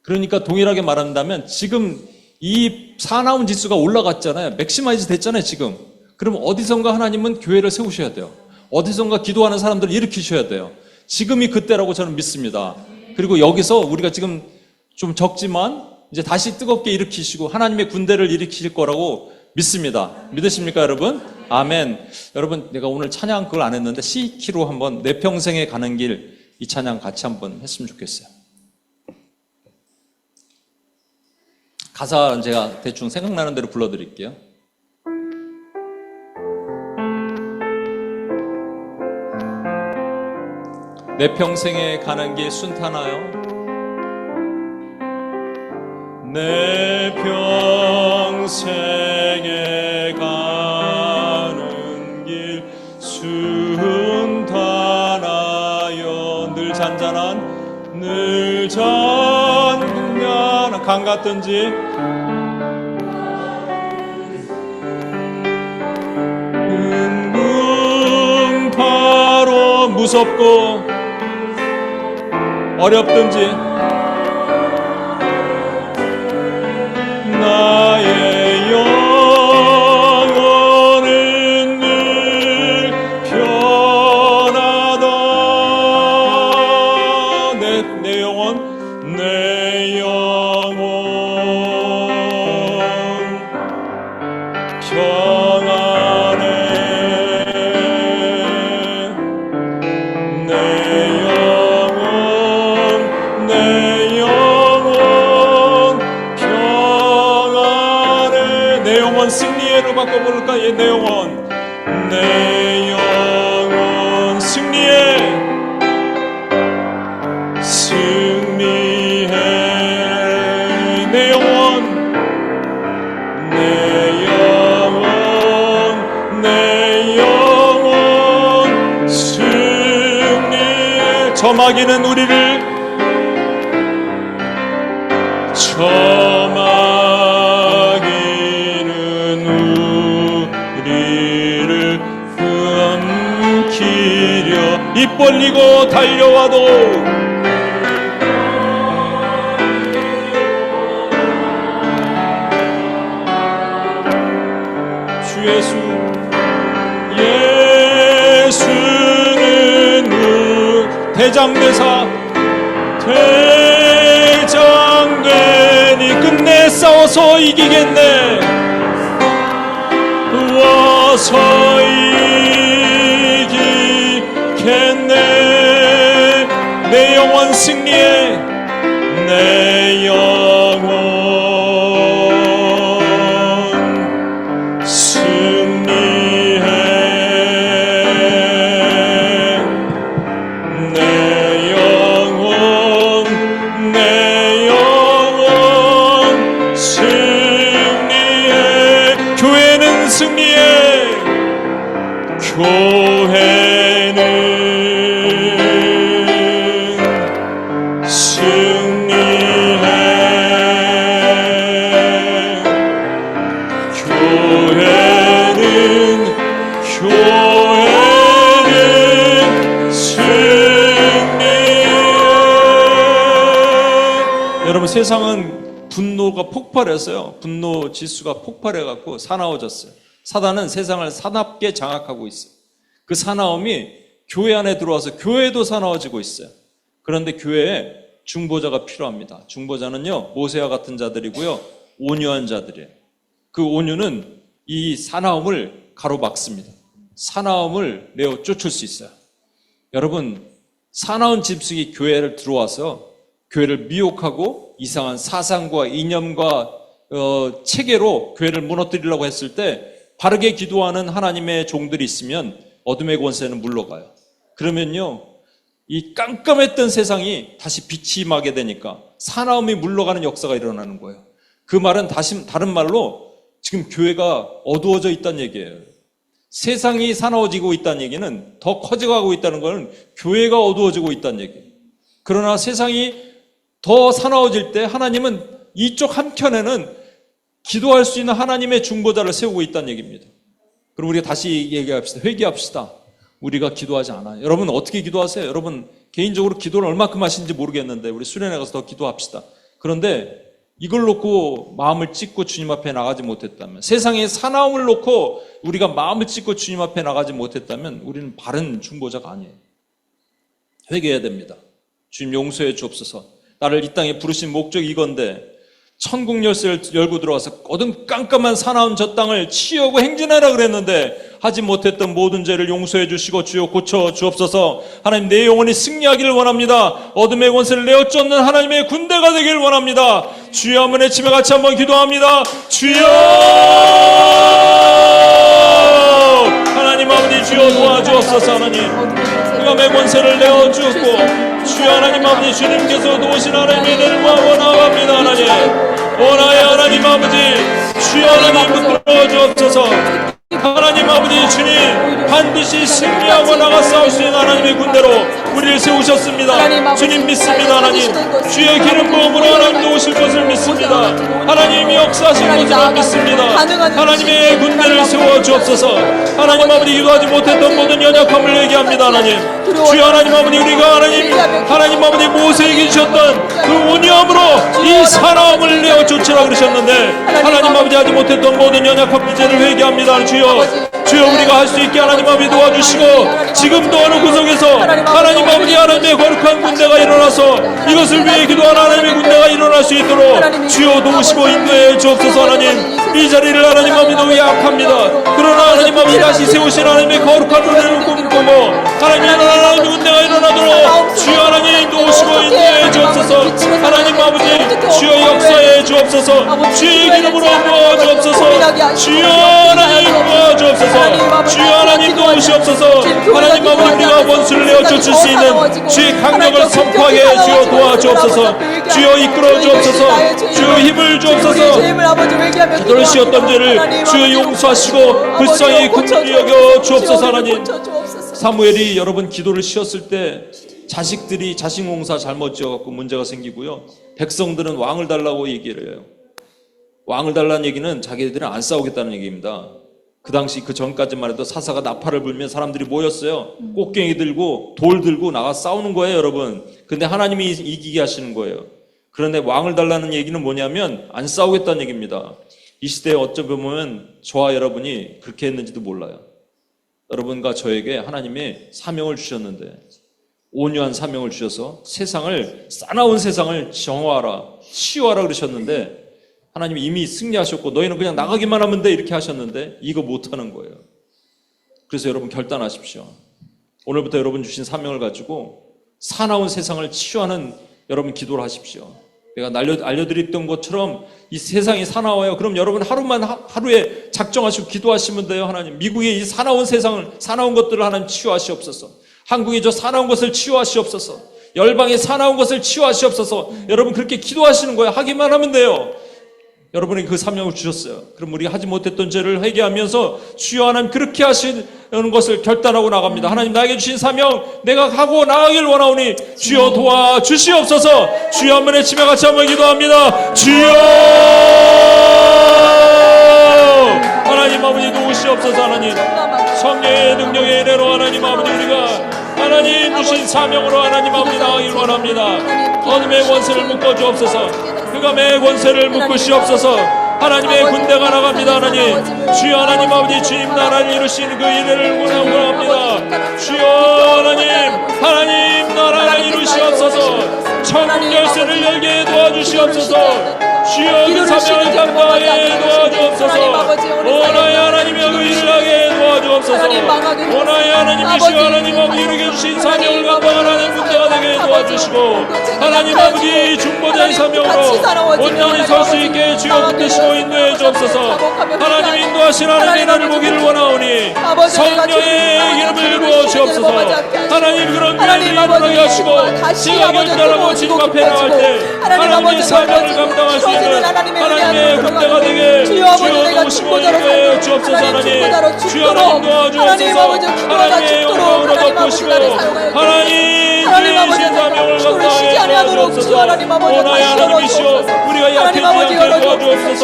그러니까 동일하게 말한다면 지금 이 사나운 지수가 올라갔잖아요. 맥시마이즈 됐잖아요, 지금. 그럼 어디선가 하나님은 교회를 세우셔야 돼요. 어디선가 기도하는 사람들을 일으키셔야 돼요. 지금이 그때라고 저는 믿습니다. 그리고 여기서 우리가 지금 좀 적지만 이제 다시 뜨겁게 일으키시고 하나님의 군대를 일으키실 거라고 믿습니다. 믿으십니까, 여러분? 아멘. 여러분, 내가 오늘 찬양 그걸 안 했는데 C키로 한번 내 평생에 가는 길 이 찬양 같이 한번 했으면 좋겠어요. 가사 제가 대충 생각나는 대로 불러드릴게요. 내 평생에 가는 길 순탄하여 내 평생에 가는 길 순탄하여 늘 잔잔한 강 같든지 바로 무섭고 어렵든지 나의 영혼은 늘 편하다. 내 영혼 평안해. 내 영혼 평안해. 내 영혼 승리해로 바꿔볼까? 내 영혼 승리해. 내 영혼 승리해. 저마귀는 우리를 삼키려 입 벌리고 달려와도 주 예수는 대장대사 대장되니 끝내 싸워서 이기겠네. 와서 이기겠네. 내 영혼 승리해. 내 영혼 승리해. 내 영혼 승리해. 교회는 승리해. 교회는 승리해. 교회는 승리해. 여러분, 세상은 분노가 폭발했어요. 분노 지수가 폭발해갖고 사나워졌어요. 사단은 세상을 사납게 장악하고 있어요. 그 사나움이 교회 안에 들어와서 교회도 사나워지고 있어요. 그런데 교회에 중보자가 필요합니다. 중보자는요, 모세와 같은 자들이고요, 온유한 자들이에요. 그 온유는 이 사나움을 가로막습니다. 사나움을 내어 쫓을 수 있어요. 여러분, 사나운 짐승이 교회를 들어와서 교회를 미혹하고 이상한 사상과 이념과 체계로 교회를 무너뜨리려고 했을 때 바르게 기도하는 하나님의 종들이 있으면 어둠의 권세는 물러가요. 그러면요, 이 깜깜했던 세상이 다시 빛이 임하게 되니까 사나움이 물러가는 역사가 일어나는 거예요. 그 말은 다른 말로 지금 교회가 어두워져 있다는 얘기예요. 세상이 사나워지고 있다는 얘기는 더 커져가고 있다는 것은 교회가 어두워지고 있다는 얘기예요. 그러나 세상이 더 사나워질 때 하나님은 이쪽 한켠에는 기도할 수 있는 하나님의 중보자를 세우고 있다는 얘기입니다. 그럼 우리가 다시 얘기합시다. 회개합시다. 우리가 기도하지 않아요. 여러분 어떻게 기도하세요? 여러분 개인적으로 기도를 얼마큼 하시는지 모르겠는데 우리 수련회 가서 더 기도합시다. 그런데 이걸 놓고 마음을 찢고 주님 앞에 나가지 못했다면, 세상의 사나움을 놓고 우리가 마음을 찢고 주님 앞에 나가지 못했다면 우리는 바른 중보자가 아니에요. 회개해야 됩니다. 주님 용서해 주옵소서. 나를 이 땅에 부르신 목적이 이건데 천국 열쇠를 열고 들어와서 어둠 깜깜한 사나운 저 땅을 치유하고 행진하라 그랬는데 하지 못했던 모든 죄를 용서해 주시고 주여 고쳐 주옵소서. 하나님, 내 영혼이 승리하기를 원합니다. 어둠의 권세를 내어 쫓는 하나님의 군대가 되기를 원합니다. 주여 한번 외치며 같이 한번 기도합니다. 주여! 하나님 아버지, 주여 도와주옵소서. 하나님, 흑암의 권세를 내어 주었고 주여 하나님 아버지, 주님께서 도우신 하나님의 은혜를 원합니다. 하나님, 원하여 하나님 아버지, 주여 하나님 붙들어 주옵소서. 하나님 아버지, 주님 반드시 승리하고 나가 싸울 수 있는 하나님의 군대로 우리를 세우셨습니다. 주님 믿습니다. 하나님, 주의 기름 부음으로 하나님도 오실 것을 믿습니다. 하나님이 역사하실 것을 믿습니다. 하나님의 군대를 세워 주옵소서. 하나님 아버지, 기도하지 못했던 모든 연약함을 얘기합니다. 하나님, 주여 하나님 아버지, 우리가 하나님 아버지 모세에게 주셨던 그 온유함으로 이 사나움을 내어 쫓으라 그러셨는데 하나님 아버지, 하지 못했던 모든 연약한 문제를 회개합니다. 주여 우리가 할 수 있게 하나님 아버지 도와주시고, 지금도 어느 구석에서 하나님 아버지, 하나님의 거룩한 군대가 일어나서 이것을 위해 기도하는 하나님의 군대가 일어날 수 있도록 주여 도우시고 인도해 주옵소서. 하나님, 이 자리를 하나님 아버지 너무 약합니다. 그러나 하나님 아버지 다시 세우신 하나님의 거룩한 은혜를 꿈꾸고 하나님의 군대가 일어나도록 주여 하나님 도우시고 인도해 주옵소서. 하나님 아버지, 주여 역사해 주옵소서. 주의 기름으로 부어 주옵소서. 주여 하나님 부어 주옵소서. 주여 하나님 도우시옵소서. 하나님 아버지, 우리가 원수를 내어 쫓을 수 있는 주의 강력을 선포하게 주여 도와주옵소서. 주여 이끌어 주옵소서. 주여 힘을 주옵소서. 기도를 쉬었던 죄를 주여 용서하시고 불쌍히 긍휼히 여겨 주옵소서. 하나님, 사무엘이 여러분 기도를 쉬었을 때 자식들이 자식농사 잘못 지어갖고 문제가 생기고요, 백성들은 왕을 달라고 얘기를 해요. 왕을 달라는 얘기는 자기들은 안 싸우겠다는 얘기입니다. 그 당시 그 전까지만 해도 사사가 나팔을 불면 사람들이 모였어요. 꽃갱이 들고 돌 들고 나가 싸우는 거예요, 여러분. 근데 하나님이 이기게 하시는 거예요. 그런데 왕을 달라는 얘기는 뭐냐면 안 싸우겠다는 얘기입니다. 이 시대에 어쩌면 저와 여러분이 그렇게 했는지도 몰라요. 여러분과 저에게 하나님의 사명을 주셨는데, 온유한 사명을 주셔서 세상을, 싸나운 세상을 정화하라, 치유하라 그러셨는데 하나님이 이미 승리하셨고 너희는 그냥 나가기만 하면 돼 이렇게 하셨는데 이거 못하는 거예요. 그래서 여러분 결단하십시오. 오늘부터 여러분 주신 사명을 가지고 사나운 세상을 치유하는 여러분 기도를 하십시오. 내가 알려드렸던 것처럼 이 세상이 사나워요. 그럼 여러분 하루에 작정하시고 기도하시면 돼요. 하나님, 미국의 이 사나운 세상을, 사나운 것들을 하나님 치유하시옵소서. 한국의 저 사나운 것을 치유하시옵소서. 열방의 사나운 것을 치유하시옵소서. 여러분 그렇게 기도하시는 거예요. 하기만 하면 돼요. 여러분에게 그 사명을 주셨어요. 그럼 우리가 하지 못했던 죄를 회개하면서 주여 하나님 그렇게 하시는 것을 결단하고 나갑니다. 하나님 나에게 주신 사명 내가 하고 나가길 원하오니 주여 도와주시옵소서. 주여 한번 외치며 같이 한번 기도합니다. 주여 하나님 아버지 도우시옵소서. 하나님 성령의 능력의 은혜로 하나님 아버지 우리가 하나님 주신 사명으로 하나님 아버지 나가길 원합니다. 어둠의 권세를 묶어주옵소서. 그가 매 권세를 묶으시옵소서. 하나님의 군대가 나갑니다. 하나님 주여 하나님 아버지 주님 나라를 이루시는 그 일을 원합니다. 주여 하나님 나라를 이루시옵소서. 천국 열쇠를 열게 도와주시옵소서. 주여 그 사명을 감당하게 도와주옵소서. 오나의 하나님의 의를 하게 도와주옵소서. 오나의 하나님이시여 하나님 아버지 이루게 주신 사명을 감당하는 군대가 되게 도와주시고 하나님 아버지 중보자의 사명으로 온전히 설 수 있게 주여 붙드시고 인도해 주옵소서. 하나님 인도하신 하나님의 나를 보기를 원하오니 성령의 이름을 부어 주옵소서. 하나님 그런 일을 일어나게 하시고 지가 결단하고 주님 앞에 나갈 때 하나님의 사명을 감당할 수 있는 하나님의 군대가 되게 주여 도우시고 인도해 주옵소서. 하나님 주여 하나님 도와주옵소서. 하나님의 영광으로 덮으시고 하나님 주신 사명을 감당하게 도와주옵소서. 오나의 하나님이시여 우리가 약해지지 않게 도와주옵소서.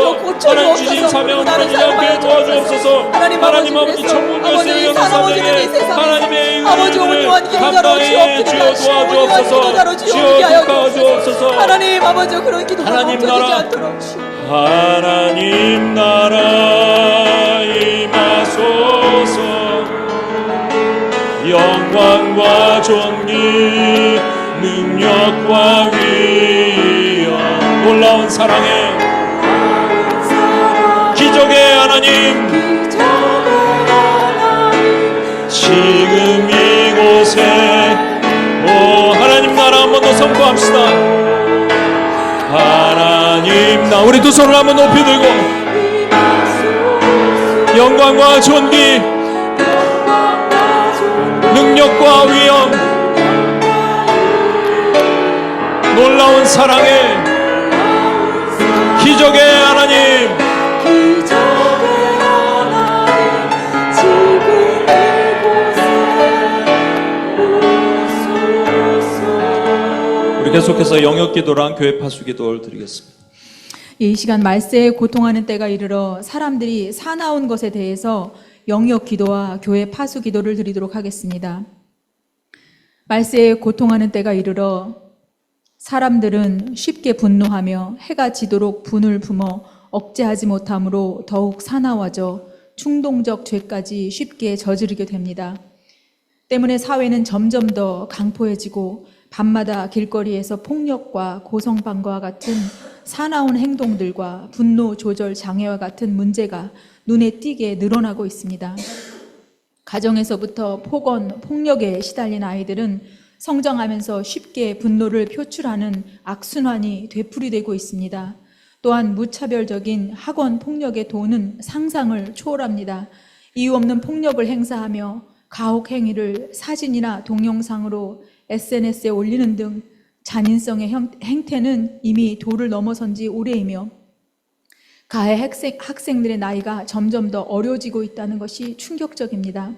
하나님 주신 사명을 하나님 약게 도와주옵소서. 하나님 아버지 천국 열쇠를 여는 사명에 하나님의 의를 감당해 주여 도와주옵소서. 주여 국가주옵소서. 하나님 아버지 그런 기도가 멈춰지지 않도록 하나님 나라 임하소서. 영광과 존귀 능력과 위엄 놀라운 사랑의 기적의 하나님 지금 이곳에 하나님 나라 한 번 더 선포합시다. 하나님 나 우리 두 손을 한번 높이 들고 영광과 존귀 능력과 위엄 놀라운 사랑의 기적의 하나님 우리 계속해서 영역기도랑 교회 파수기도를 드리겠습니다. 이 시간 말세에 고통하는 때가 이르러 사람들이 사나운 것에 대해서 영역 기도와 교회 파수 기도를 드리도록 하겠습니다. 말세에 고통하는 때가 이르러 사람들은 쉽게 분노하며 해가 지도록 분을 품어 억제하지 못함으로 더욱 사나워져 충동적 죄까지 쉽게 저지르게 됩니다. 때문에 사회는 점점 더 강포해지고 밤마다 길거리에서 폭력과 고성방과와 같은 사나운 행동들과 분노 조절 장애와 같은 문제가 눈에 띄게 늘어나고 있습니다. 가정에서부터 폭언, 폭력에 시달린 아이들은 성장하면서 쉽게 분노를 표출하는 악순환이 되풀이되고 있습니다. 또한 무차별적인 학원 폭력의 도는 상상을 초월합니다. 이유 없는 폭력을 행사하며 가혹 행위를 사진이나 동영상으로 SNS에 올리는 등 잔인성의 행태는 이미 도를 넘어선 지 오래이며 가해 학생들의 나이가 점점 더 어려지고 있다는 것이 충격적입니다.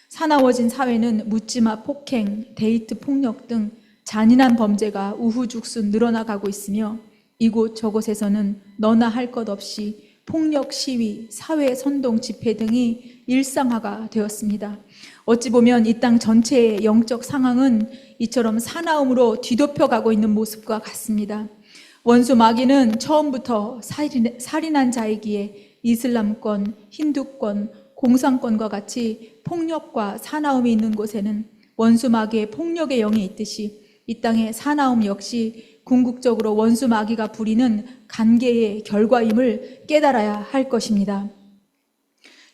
사나워진 사회는 묻지마 폭행, 데이트 폭력 등 잔인한 범죄가 우후죽순 늘어나가고 있으며 이곳 저곳에서는 너나 할 것 없이 폭력 시위, 사회 선동 집회 등이 일상화가 되었습니다. 어찌 보면 이 땅 전체의 영적 상황은 이처럼 사나움으로 뒤덮여가고 있는 모습과 같습니다. 원수 마귀는 처음부터 살인한 자이기에 이슬람권, 힌두권, 공산권과 같이 폭력과 사나움이 있는 곳에는 원수 마귀의 폭력의 영이 있듯이 이 땅의 사나움 역시 궁극적으로 원수 마귀가 부리는 간계의 결과임을 깨달아야 할 것입니다.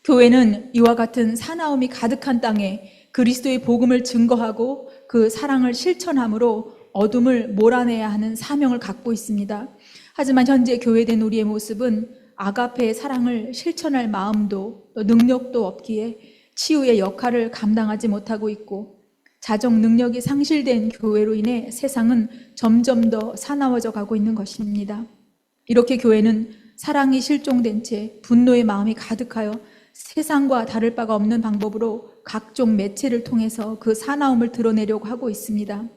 교회는 이와 같은 사나움이 가득한 땅에 그리스도의 복음을 증거하고 그 사랑을 실천함으로 어둠을 몰아내야 하는 사명을 갖고 있습니다. 하지만 현재 교회된 우리의 모습은 아가페의 사랑을 실천할 마음도 또 능력도 없기에 치유의 역할을 감당하지 못하고 있고, 자정 능력이 상실된 교회로 인해 세상은 점점 더 사나워져 가고 있는 것입니다. 이렇게 교회는 사랑이 실종된 채 분노의 마음이 가득하여 세상과 다를 바가 없는 방법으로 각종 매체를 통해서 그 사나움을 드러내려고 하고 있습니다.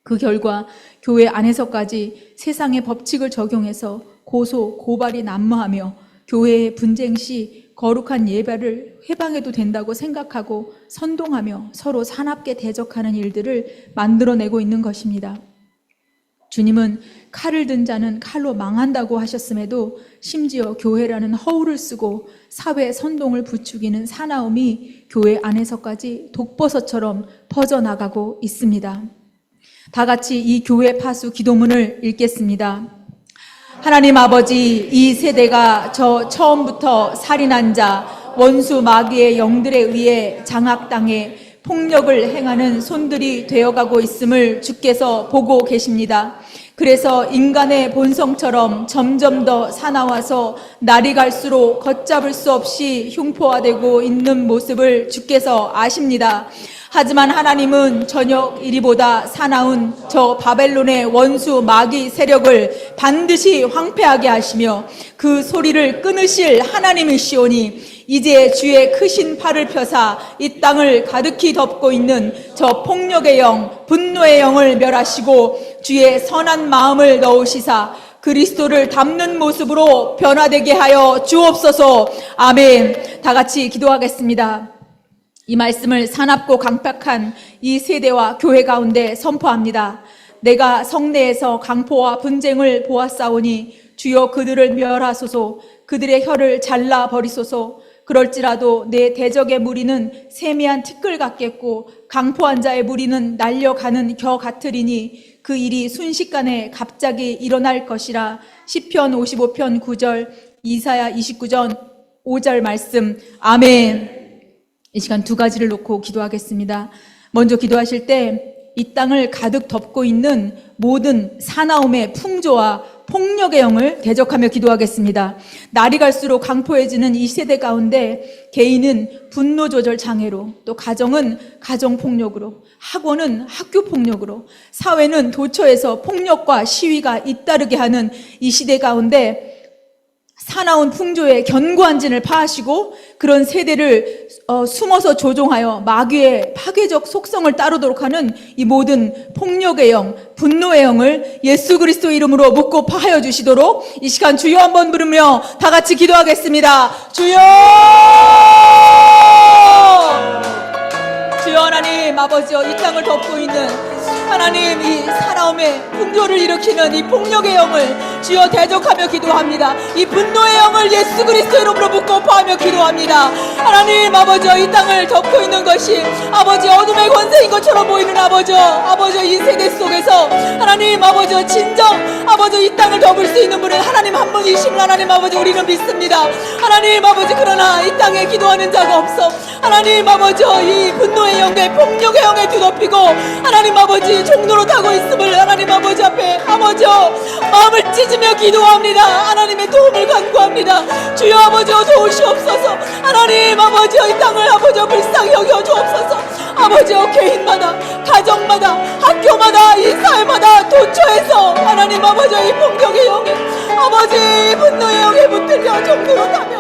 그 결과 교회 안에서까지 세상의 법칙을 적용해서 고소, 고발이 난무하며 교회의 분쟁 시 거룩한 예배를 회방해도 된다고 생각하고 선동하며 서로 사납게 대적하는 일들을 만들어내고 있는 것입니다. 주님은 칼을 든 자는 칼로 망한다고 하셨음에도 심지어 교회라는 허울을 쓰고 사회 선동을 부추기는 사나움이 교회 안에서까지 독버섯처럼 퍼져나가고 있습니다. 다 같이 이 교회 파수 기도문을 읽겠습니다. 하나님 아버지, 이 세대가 저 처음부터 살인한 자, 원수 마귀의 영들에 의해 장악당해 폭력을 행하는 손들이 되어가고 있음을 주께서 보고 계십니다. 그래서 인간의 본성처럼 점점 더 사나워서 날이 갈수록 걷잡을 수 없이 흉포화되고 있는 모습을 주께서 아십니다. 하지만 하나님은 저녁 이리보다 사나운 저 바벨론의 원수 마귀 세력을 반드시 황폐하게 하시며 그 소리를 끊으실 하나님이시오니 이제 주의 크신 팔을 펴사 이 땅을 가득히 덮고 있는 저 폭력의 영, 분노의 영을 멸하시고 주의 선한 마음을 넣으시사 그리스도를 닮는 모습으로 변화되게 하여 주옵소서. 아멘. 다 같이 기도하겠습니다. 이 말씀을 사납고 강팍한 이 세대와 교회 가운데 선포합니다. 내가 성내에서 강포와 분쟁을 보았사오니 주여 그들을 멸하소서. 그들의 혀를 잘라버리소서. 그럴지라도 내 대적의 무리는 세미한 티끌 같겠고 강포한 자의 무리는 날려가는 겨 같으리니 그 일이 순식간에 갑자기 일어날 것이라. 시편 55편 9절, 이사야 29전 5절 말씀. 아멘. 이 시간 두 가지를 놓고 기도하겠습니다. 먼저 기도하실 때 이 땅을 가득 덮고 있는 모든 사나움의 풍조와 폭력의 영을 대적하며 기도하겠습니다. 날이 갈수록 강포해지는 이 세대 가운데 개인은 분노 조절 장애로, 또 가정은 가정폭력으로, 학원은 학교폭력으로, 사회는 도처에서 폭력과 시위가 잇따르게 하는 이 시대 가운데 사나운 풍조의 견고한 진을 파하시고 그런 세대를 숨어서 조종하여 마귀의 파괴적 속성을 따르도록 하는 이 모든 폭력의 영, 분노의 영을 예수 그리스도 이름으로 묶고 파하여 주시도록 이 시간 주여 한번 부르며 다 같이 기도하겠습니다. 주여! 주여 하나님 아버지여, 이 땅을 덮고 있는 하나님 이 사나움의 풍조를 일으키는 이 폭력의 영을 주여 대적하며 기도합니다. 이 분노의 영을 예수 그리스도 이름으로 묶고 파하며 기도합니다. 하나님 아버지여, 이 땅을 덮고 있는 것이 아버지 어둠의 권세인 것처럼 보이는 아버지여 이 세대 속에서 하나님 아버지여 진정 아버지 이 땅을 덮을 수 있는 분은 하나님 한 분이심을 하나님 아버지 우리는 믿습니다. 하나님 아버지 그러나 이 땅에 기도하는 자가 없어 하나님 아버지여 이 분노의 영에 폭력의 영에 뒤덮이고 하나님 아버지 종로로 타고 있음을 하나님 아버지 앞에 아버지여 마음을 찢으며 기도합니다. 하나님의 도움을 간구합니다. 주여 아버지여 도우시옵소서. 하나님 아버지여 이 땅을 아버지여 불쌍히 여겨 주옵소서. 아버지여 개인마다 가정마다 학교마다 이 사회마다 도처에서 하나님 아버지여 이 폭력의 영에 아버지 분노의 영에 붙들려 종로로 타며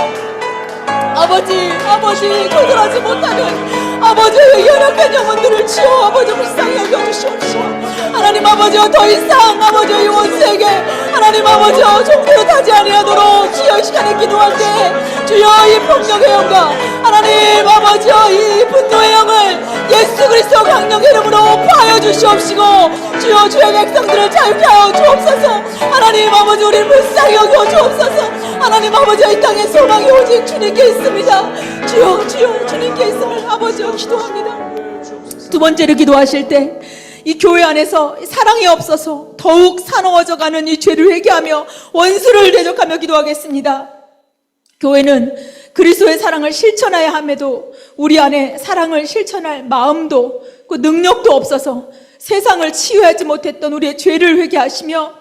아버지 거절하지 못하는 아버지의 연약한 영혼들을 주여 아버지 불쌍히 여겨주시옵시오. 하나님 아버지여 더 이상 아버지의 이 원수에게 하나님 아버지여 종로로 타지 아니하도록 주여 이 시간에 기도할 때 주여 이 폭력의 영과 하나님 아버지여 이 분노의 영을 예수 그리스도 강력의 이름으로 파하여 주시옵시고 주여 주의 백성들을 자유케 하여 주옵소서. 하나님 아버지 우리를 불쌍히 여겨 주옵소서. 하나님 아버지여 이 땅에 소망이 오직 주님께 있습니다. 주여 주님께 있음을 아버지여 기도합니다. 두 번째로 기도하실 때 이 교회 안에서 사랑이 없어서 더욱 사나워져가는 이 죄를 회개하며 원수를 대적하며 기도하겠습니다. 교회는 그리스도의 사랑을 실천해야 함에도 우리 안에 사랑을 실천할 마음도 그 능력도 없어서 세상을 치유하지 못했던 우리의 죄를 회개하시며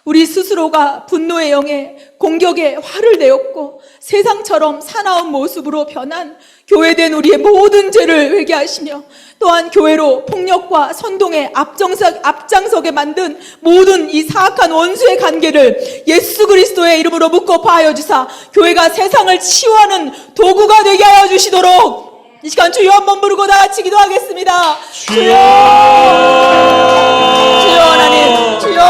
우리 스스로가 분노의 영에 공격의 화를 내었고 세상처럼 사나운 모습으로 변한 교회된 우리의 모든 죄를 회개하시며 또한 교회로 폭력과 선동의 앞장서게 만든 모든 이 사악한 원수의 관계를 예수 그리스도의 이름으로 묶어 파하여 주사 교회가 세상을 치유하는 도구가 되게 하여 주시도록 이 시간 주여 한번 부르고 다 같이 기도하겠습니다. 주여 하나님, 주여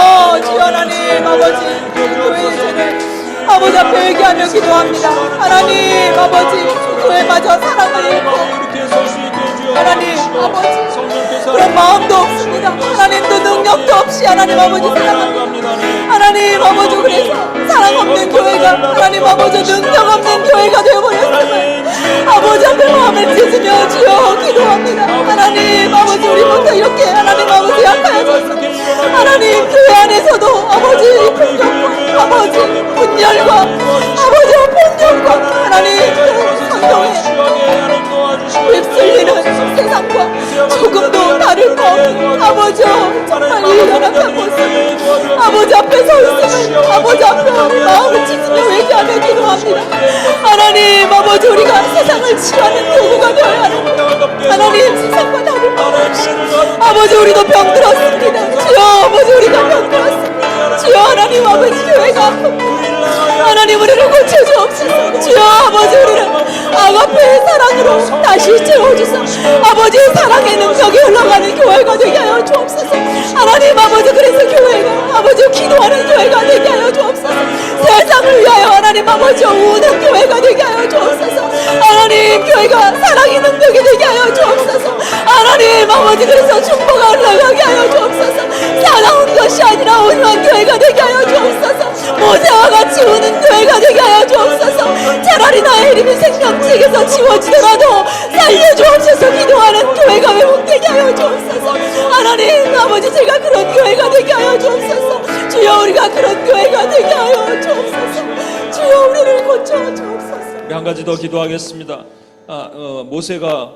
하나님, 아버지 교회의 죄를 아버지 앞에 회개하며 기도합니다. 하나님 아버지 교회마저 사랑을 잃고 하나님 아버지 그런 마음도 없습니다. 하나님도 능력도 없이 하나님 아버지 사랑합니다. 하나님 아버지 그래서 사랑 없는 교회가 하나님 아버지 능력 없는 교회가 되어버렸어요. 아버지 앞에 마음을 찢으며 주여 기도합니다. 하나님 아버지 우리부터 이렇게 하나님 아버지 약하여져서 하나님 교회 안에서도 아버지 불평과 아버지 분열과 아버지 폭력과 하나님 선동에 휩쓸리는 세상과 조금도 다를 거 없는 아버지 정말 이 연약한 모습 아버지 앞에 서 있음을 아버지 앞에 마음을 찢으며 회개하며 기도합니다. 하나님 아버지 우리가 세상을 치유하는 도구가 되어야 하는 하나님 세상과 다를 거 없이 아버지 우리도 병들었습니다. 주여 아버지 우리가 병들었습니다. 주여 하나님 아버지 교회가 아픕니다. 하나님 우리를 고쳐주옵소서. 주여 아버지 우리를 아가페의 사랑으로 다시 채워주소. 아버지의 사랑의 능력이 흘러가는 교회가 되게 하여 주옵소서. 하나님 아버지 그래서 교회가 아버지 기도하는 교회가 되게 하여 주옵소서. 세상을 위하여 하나님 아버지 우는 교회가 되게 하여 주옵소서. 하나님 교회가 사랑의 능력이 되게 하여 주옵소서. 하나님 아버지 그래서 중보가 흘러가게 하여 주옵소서. 사나운 것이 아니라 온유한 교회가 되게 하여 주옵소서. 모세와 같이 우는 교회가 되게 하여 주옵소서. 차라리 나의 이름이 생명책에서 지워지더라도 살려주옵소서. 기도하는 교회가 회복되게 하여 주옵소서. 하나님 아버지 제가 그런 교회가 되게 하여 주옵소서. 주여 우리가 그런 교회가 되게 하여 주옵소서. 주여 우리를 고쳐 주옵소서. 우리 한 가지 더 기도하겠습니다. 모세가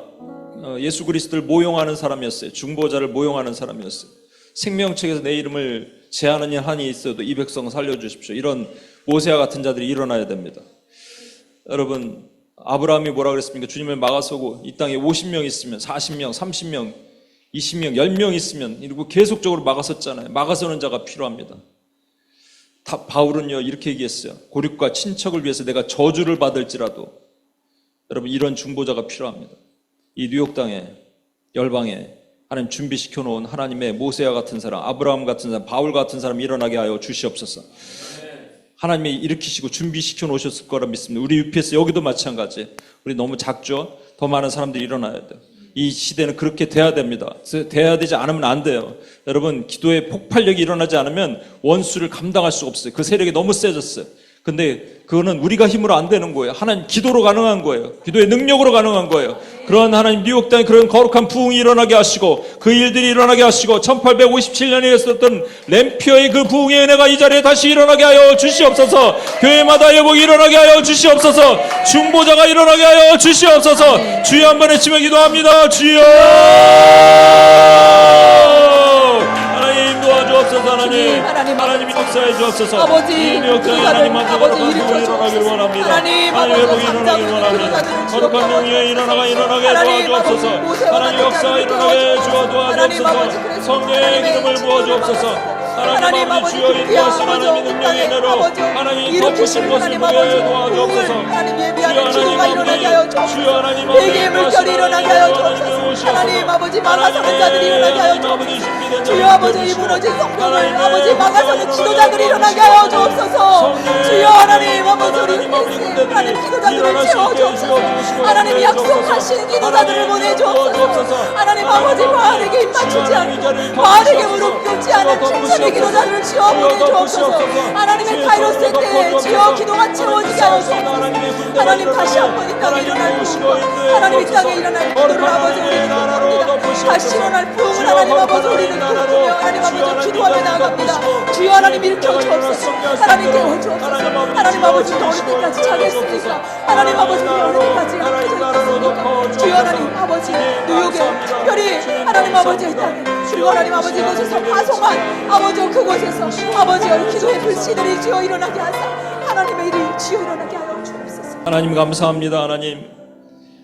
예수 그리스도를 모용하는 사람이었어요. 중보자를 모용하는 사람이었어요. 생명책에서 내 이름을 제하는 한이 있어도 이 백성 살려주십시오. 이런 모세와 같은 자들이 일어나야 됩니다. 여러분 아브라함이 뭐라 그랬습니까? 주님을 막아서고 이 땅에 50명 있으면 40명, 30명, 20명, 10명 있으면 이러고 계속적으로 막아섰잖아요. 막아서는 자가 필요합니다. 바울은요 이렇게 얘기했어요. 고륙과 친척을 위해서 내가 저주를 받을지라도 여러분 이런 중보자가 필요합니다. 이 뉴욕 땅에 열방에 하나님 준비시켜 놓은 하나님의 모세와 같은 사람, 아브라함 같은 사람, 바울 같은 사람 일어나게 하여 주시옵소서. 하나님이 일으키시고 준비시켜 놓으셨을 거라 믿습니다. 우리 UPS 여기도 마찬가지. 우리 너무 작죠? 더 많은 사람들이 일어나야 돼요. 이 시대는 그렇게 돼야 됩니다. 돼야 되지 않으면 안 돼요. 여러분 기도의 폭발력이 일어나지 않으면 원수를 감당할 수가 없어요. 그 세력이 너무 세졌어요. 근데 그거는 우리가 힘으로 안 되는 거예요. 하나님 기도로 가능한 거예요. 기도의 능력으로 가능한 거예요. 그런 하나님 뉴욕 땅에 그런 거룩한 부흥이 일어나게 하시고 그 일들이 일어나게 하시고 1857년에 있었던 램피어의 그 부흥의 은혜가 이 자리에 다시 일어나게 하여 주시옵소서. 교회마다 회복이 일어나게 하여 주시옵소서. 중보자가 일어나게 하여 주시옵소서. 주여 한 번 외치며 기도합니다. 주여 도와주옵소서. 하나님이 역사해 주옵소서. 아버지 하나님 아버지 일어나기를 원합니다. 하나님 회복이 일어나기를 원합니다. 거룩한 능력이 일어나게 도와주옵소서. 하나님 역사 일어나게 도와주옵소서. 성령의 기름을 부어주옵소서. 하나님 아버지 주여 인도하신 하나님의 능력의 은혜로 하나님 덮으신 것을 보게 도와주옵소서. 주여 하나님 회개의 물결이 일어나게 하여 주옵소서. 하나님 아버지 막아서는 자들이 일어나게 하여 주옵소서. 주여 아버지 이 무너진 성경을 아버지 막아서는 지도자들이 일어나게 하여 주옵소서. 주여 하나님 아버지 우리 하나님 기도자들을 채워주옵소서. 하나님 약속하신 기도자들을 보내주옵소서. 하나님 아버지 바알에게 입맞추지 않고 바알에게 무릎 꿇지 않은 칭찬의 기도자들을 지어 보내주옵소서. 하나님의 카이로스 때 주여 기도가 채워지게 하여 주옵소서. 하나님 다시 한번 이 땅에 일어날 하나님 이 땅에 일어날 기도를 아버지 우리 부흥합니다. 다시 일어날 부흥을 하나님 아버지 우리는 꿈꾸며 하나님 아버지 기도하며 나아갑니다. 주여 하나님 일으켜 주옵소서. 하나님 깨워 주옵소서. 하나님 아버지 어느 때까지 자겠습니까? 하나님 아버지 어느 때까지 약해졌습니까? 주여 하나님 아버지 뉴욕에 특별히 하나님 아버지의 땅에 그리고 하나님 아버지 이곳에서 파송한 아버지 그곳에서 아버지의 기도의 불씨들이 주여 일어나게 하사 하나님의 일이 주여 일어나게 하여 주옵소서. 하나님 감사합니다. 하나님,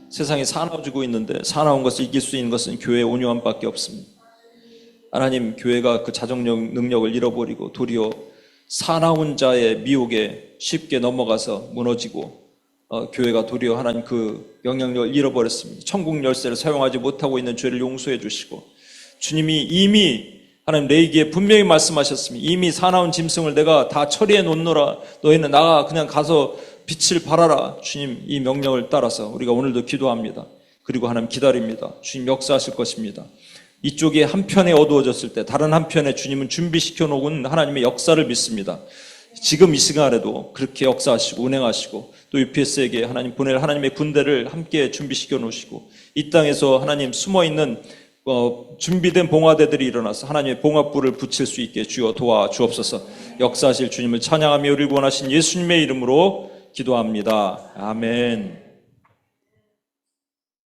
세상에 사나워지고 있는데 사나운 것을 이길 수 있는 것은 교회의 온유함밖에 없습니다. 하나님, 교회가 그 자정력 능력을 잃어버리고 도리어 사나운 자의 미혹에 쉽게 넘어가서 무너지고 교회가 도리어 하나님 그 영향력을 잃어버렸습니다. 천국 열쇠를 사용하지 못하고 있는 죄를 용서해 주시고, 주님이 이미 하나님 레위기에 분명히 말씀하셨습니다. 이미 사나운 짐승을 내가 다 처리해 놓노라. 너희는 나가 그냥 가서 빛을 발하라. 주님 이 명령을 따라서 우리가 오늘도 기도합니다. 그리고 하나님 기다립니다. 주님 역사하실 것입니다. 이쪽에 한편에 어두워졌을 때 다른 한편에 주님은 준비시켜 놓은 하나님의 역사를 믿습니다. 지금 이 시간에도 그렇게 역사하시고 운행하시고 또 UPS에게 하나님 보낼 하나님의 군대를 함께 준비시켜 놓으시고 이 땅에서 하나님 숨어있는 준비된 봉화대들이 일어나서 하나님의 봉화불을 붙일 수 있게 주여 도와주옵소서. 역사하실 주님을 찬양하며 우리를 원하신 예수님의 이름으로 기도합니다. 아멘.